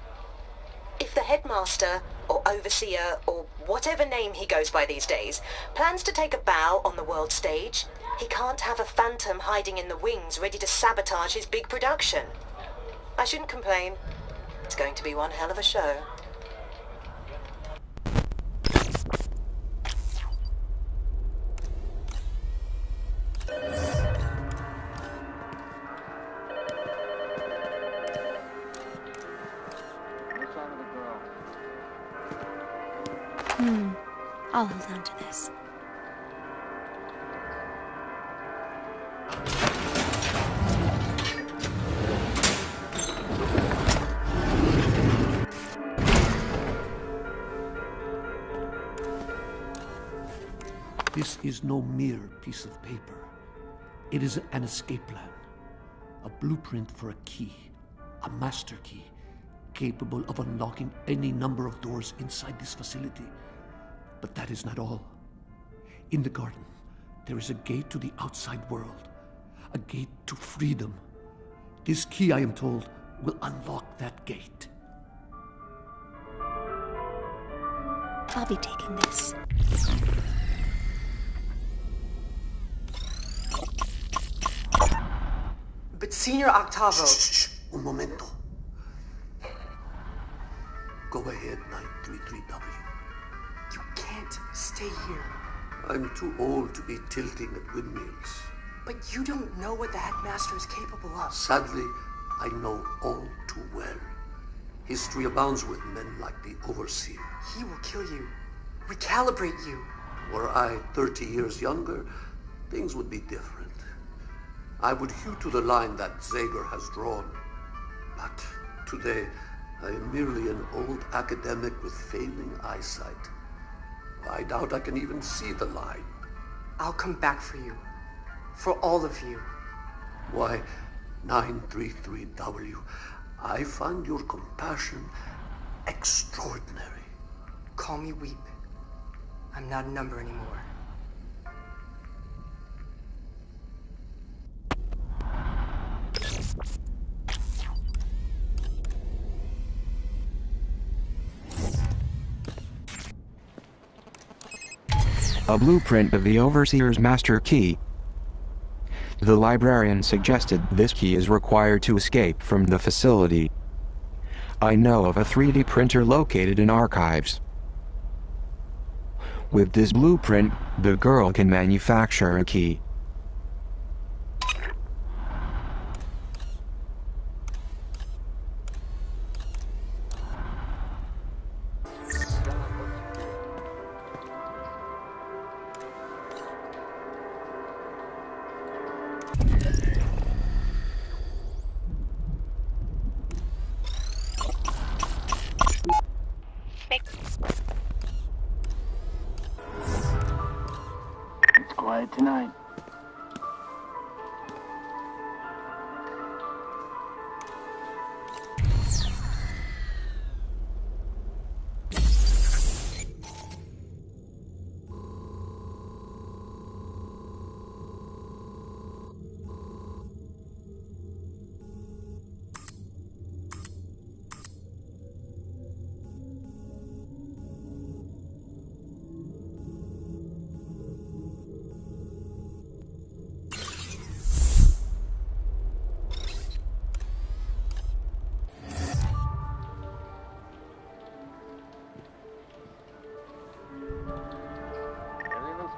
If the headmaster, or overseer, or whatever name he goes by these days, plans to take a bow on the world stage, he can't have a phantom hiding in the wings ready to sabotage his big production. I shouldn't complain. It's going to be one hell of a show. I'll hold on to this. This is no mere piece of paper. It is an escape plan. A blueprint for a key. A master key. Capable of unlocking any number of doors inside this facility. But that is not all. In the garden, there is a gate to the outside world. A gate to freedom. This key, I am told, will unlock that gate. I'll be taking this. But Senior Octavo... Shh. Un momento. Go ahead, 933W. You can't stay here. I'm too old to be tilting at windmills. But you don't know what the headmaster is capable of. Sadly, I know all too well. History abounds with men like the Overseer. He will kill you. Recalibrate you. Were I 30 years younger, things would be different. I would hew to the line that Zager has drawn. But today, I am merely an old academic with failing eyesight. I doubt I can even see the line. I'll come back for you. For all of you. Why, 933W, I find your compassion extraordinary. Call me Weep. I'm not a number anymore. A blueprint of the Overseer's master key. The librarian suggested this key is required to escape from the facility. I know of a 3D printer located in archives. With this blueprint, the girl can manufacture a key. It's quiet tonight.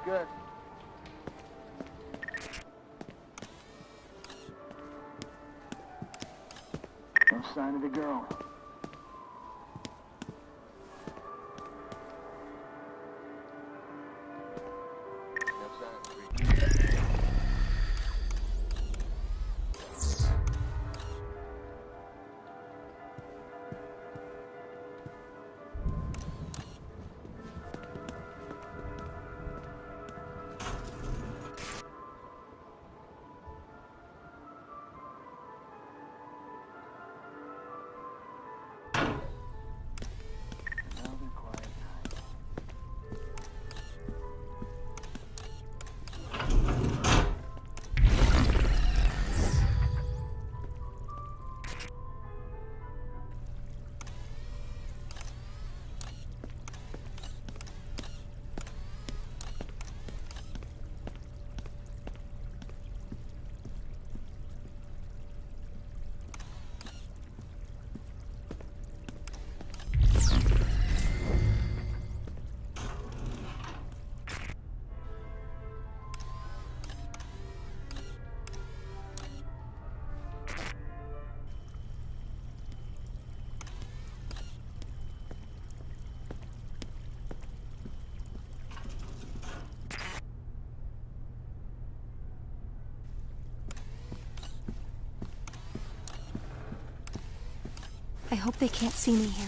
good. No sign of the girl. I hope they can't see me here.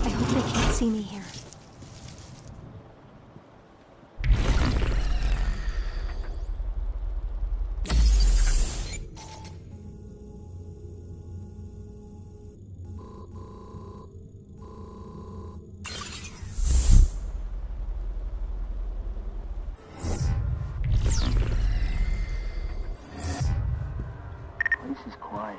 I hope they can't see me here. Place is quiet.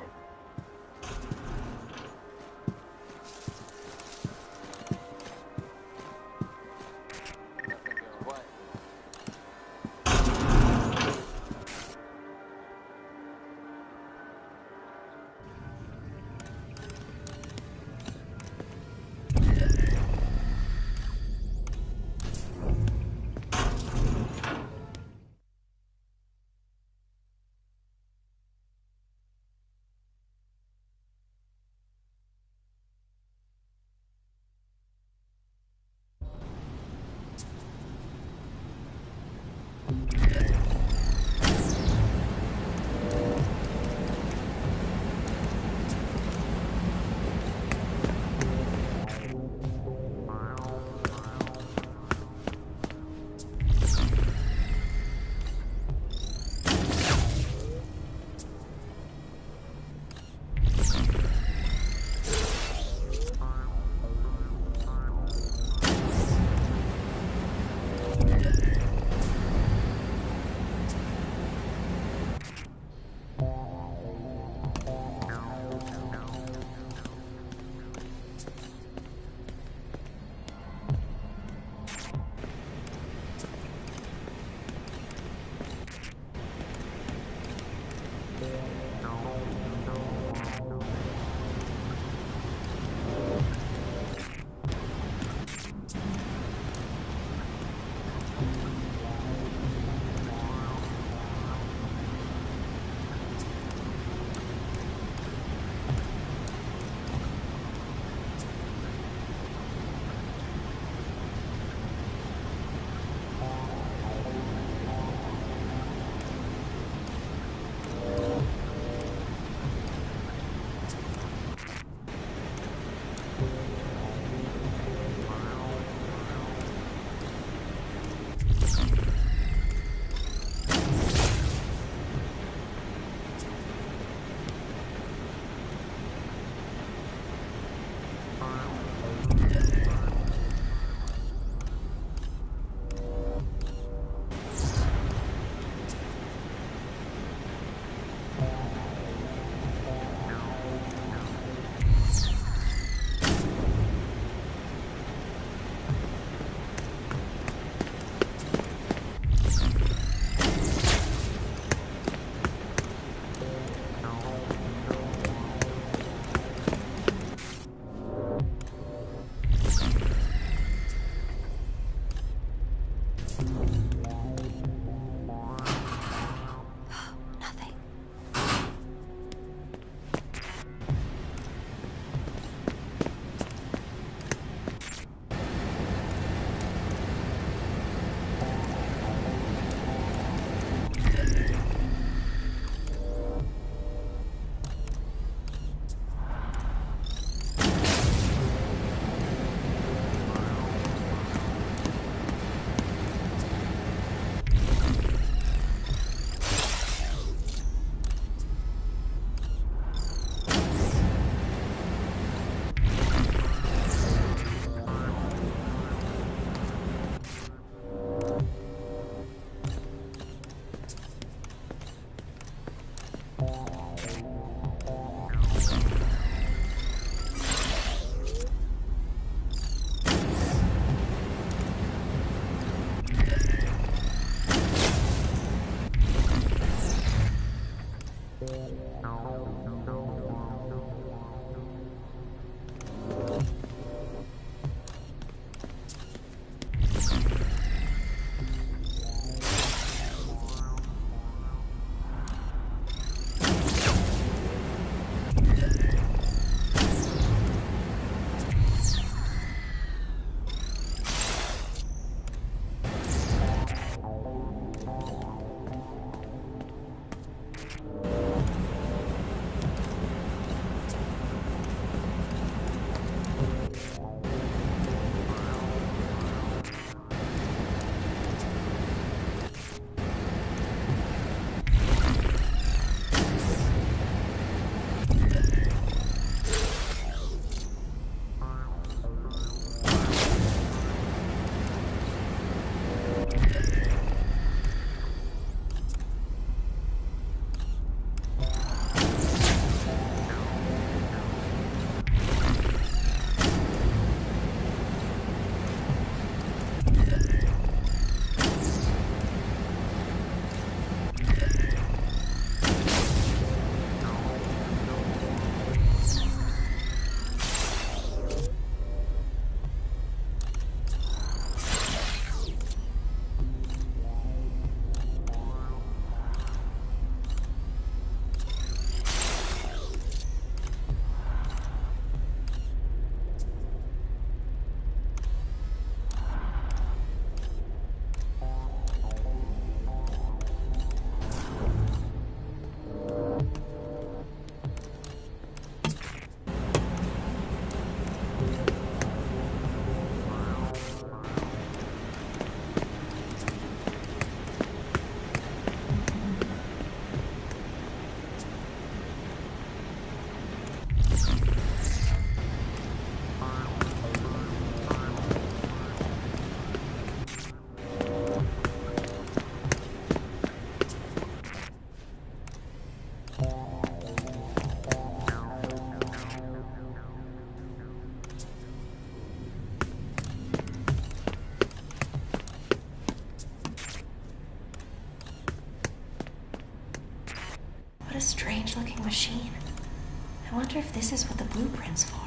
this is what the blueprint's for.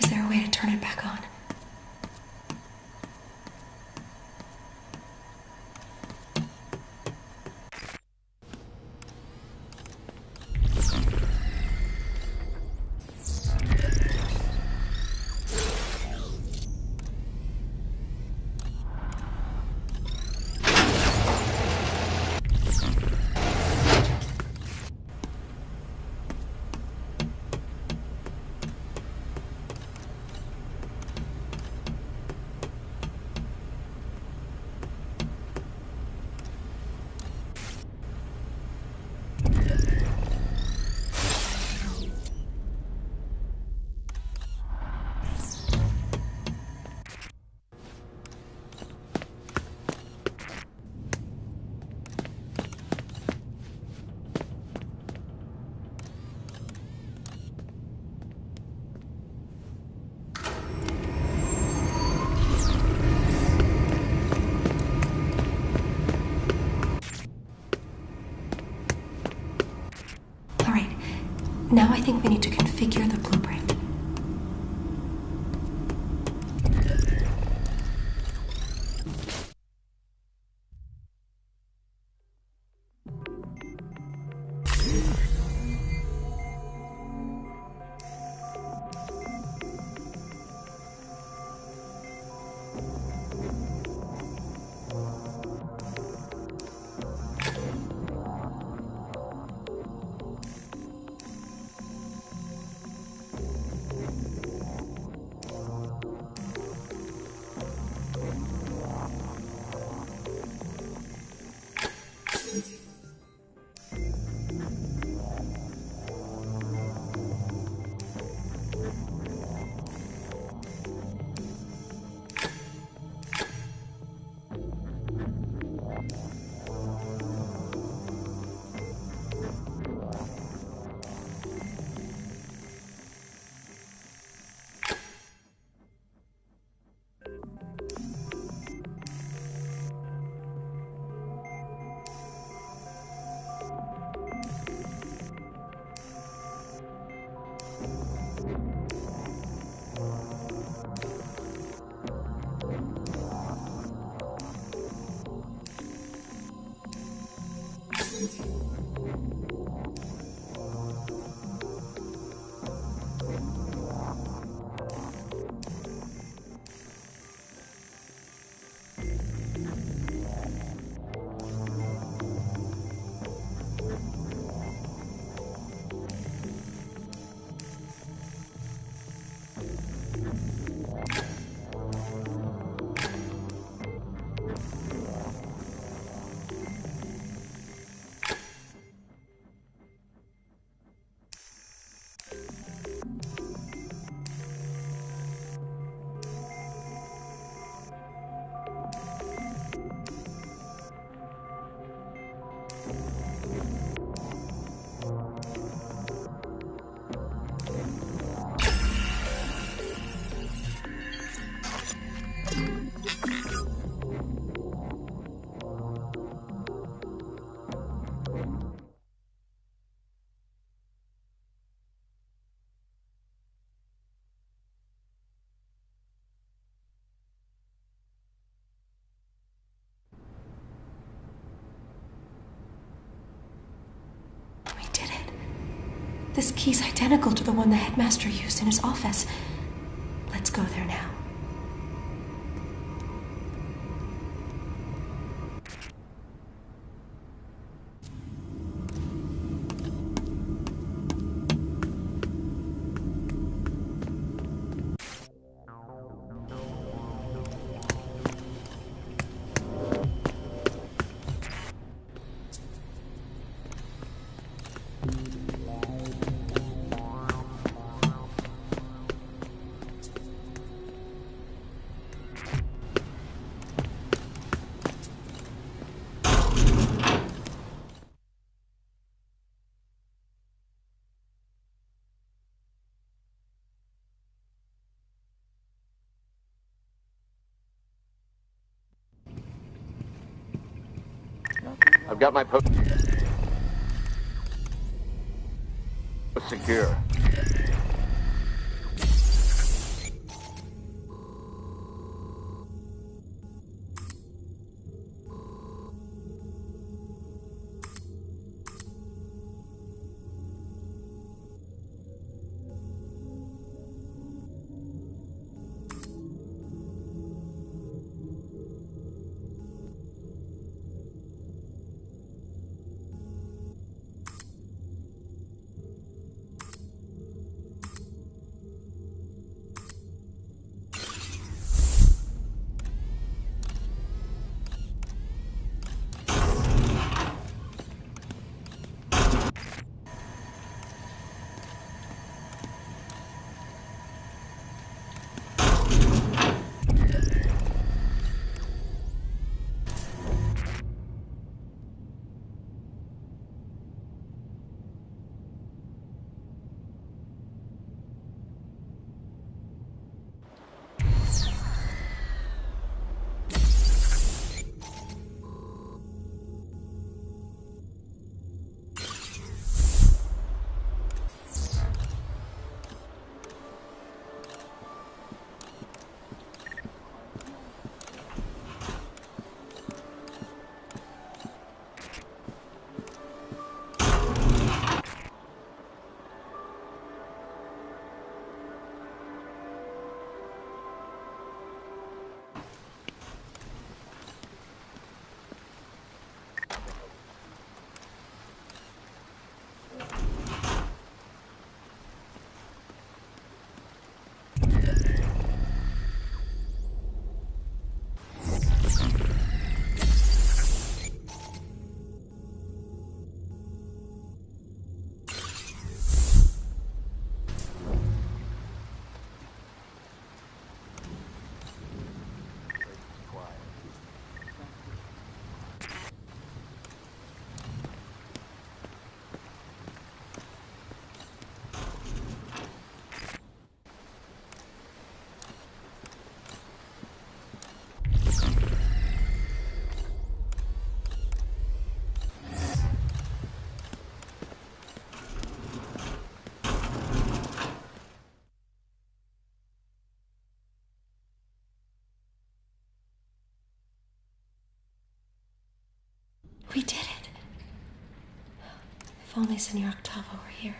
Is there a way to turn it back on? Now I think we need to configure the blueprint. This key's identical to the one the headmaster used in his office. Let's go there now. I've got my post secure. We did it. If only Senor Octavo were here.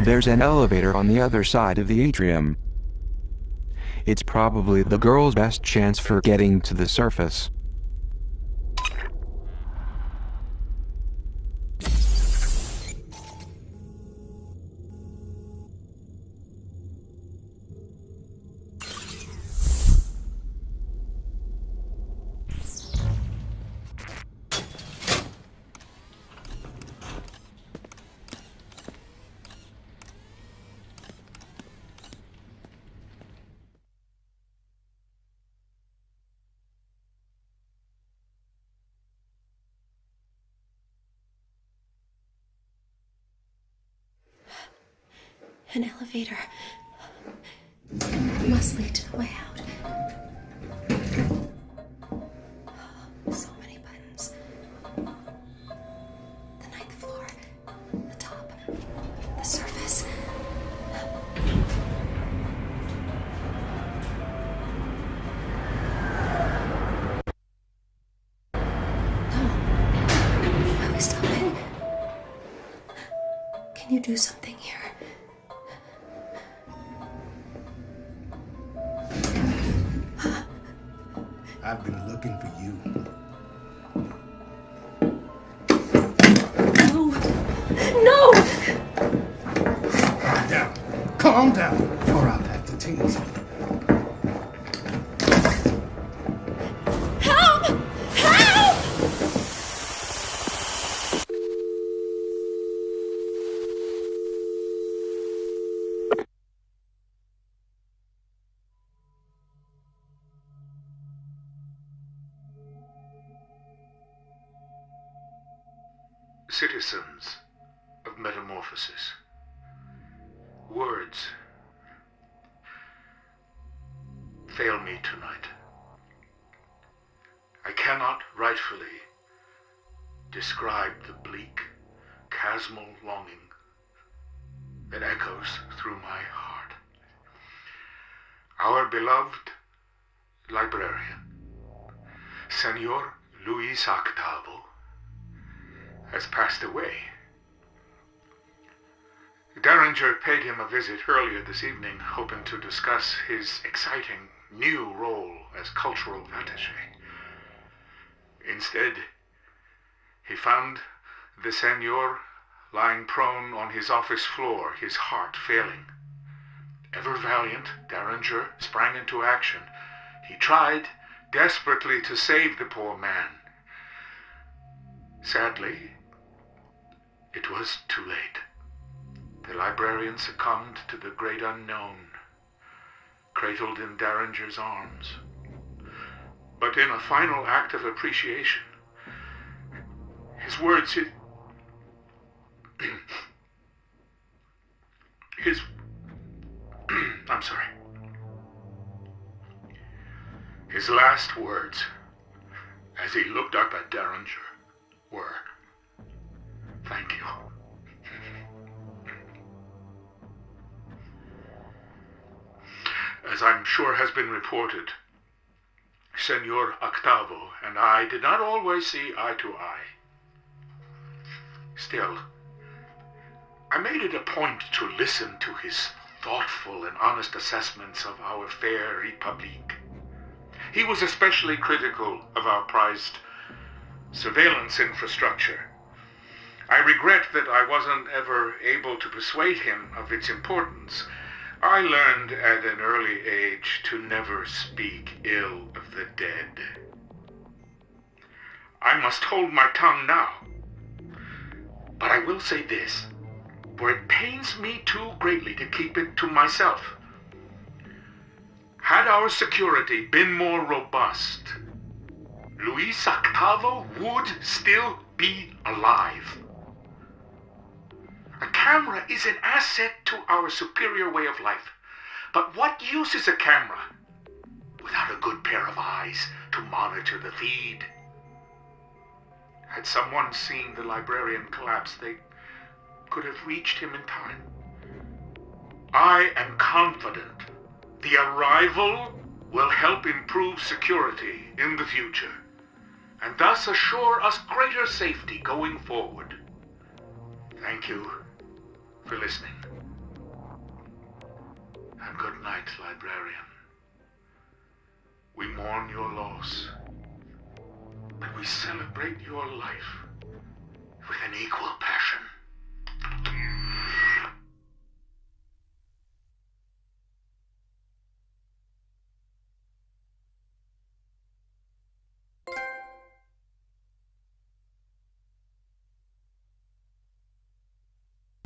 There's an elevator on the other side of the atrium. It's probably the girl's best chance for getting to the surface. An elevator must lead to the way out. So many buttons. The ninth floor, the top, the surface. No. Why are we stopping? Can you do something here? I've been looking for you. No! No! Calm down. Calm down, or I'll have to tase you. Help! Help! Citizens of Metamorphosis. Words fail me tonight. I cannot rightfully describe the bleak, chasmal longing that echoes through my heart. Our beloved librarian, Senor Luis Octavo, has passed away. Derringer paid him a visit earlier this evening, hoping to discuss his exciting new role as cultural attaché. Instead, he found the Senor lying prone on his office floor, his heart failing. Ever valiant, Derringer sprang into action. He tried desperately to save the poor man. Sadly, it was too late. The librarian succumbed to the great unknown, cradled in Derringer's arms. But in a final act of appreciation, his words, I'm sorry. His last words, as he looked up at Derringer, were, "Thank you." As I'm sure has been reported, Senor Octavo and I did not always see eye to eye. Still, I made it a point to listen to his thoughtful and honest assessments of our fair République. He was especially critical of our prized surveillance infrastructure. I regret that I wasn't ever able to persuade him of its importance. I learned at an early age to never speak ill of the dead. I must hold my tongue now. But I will say this, for it pains me too greatly to keep it to myself. Had our security been more robust, Luis Octavo would still be alive. A camera is an asset to our superior way of life. But what use is a camera without a good pair of eyes to monitor the feed? Had someone seen the librarian collapse, they could have reached him in time. I am confident the arrival will help improve security in the future, and thus assure us greater safety going forward. Thank you for listening. And good night, librarian. We mourn your loss, but we celebrate your life with an equal passion.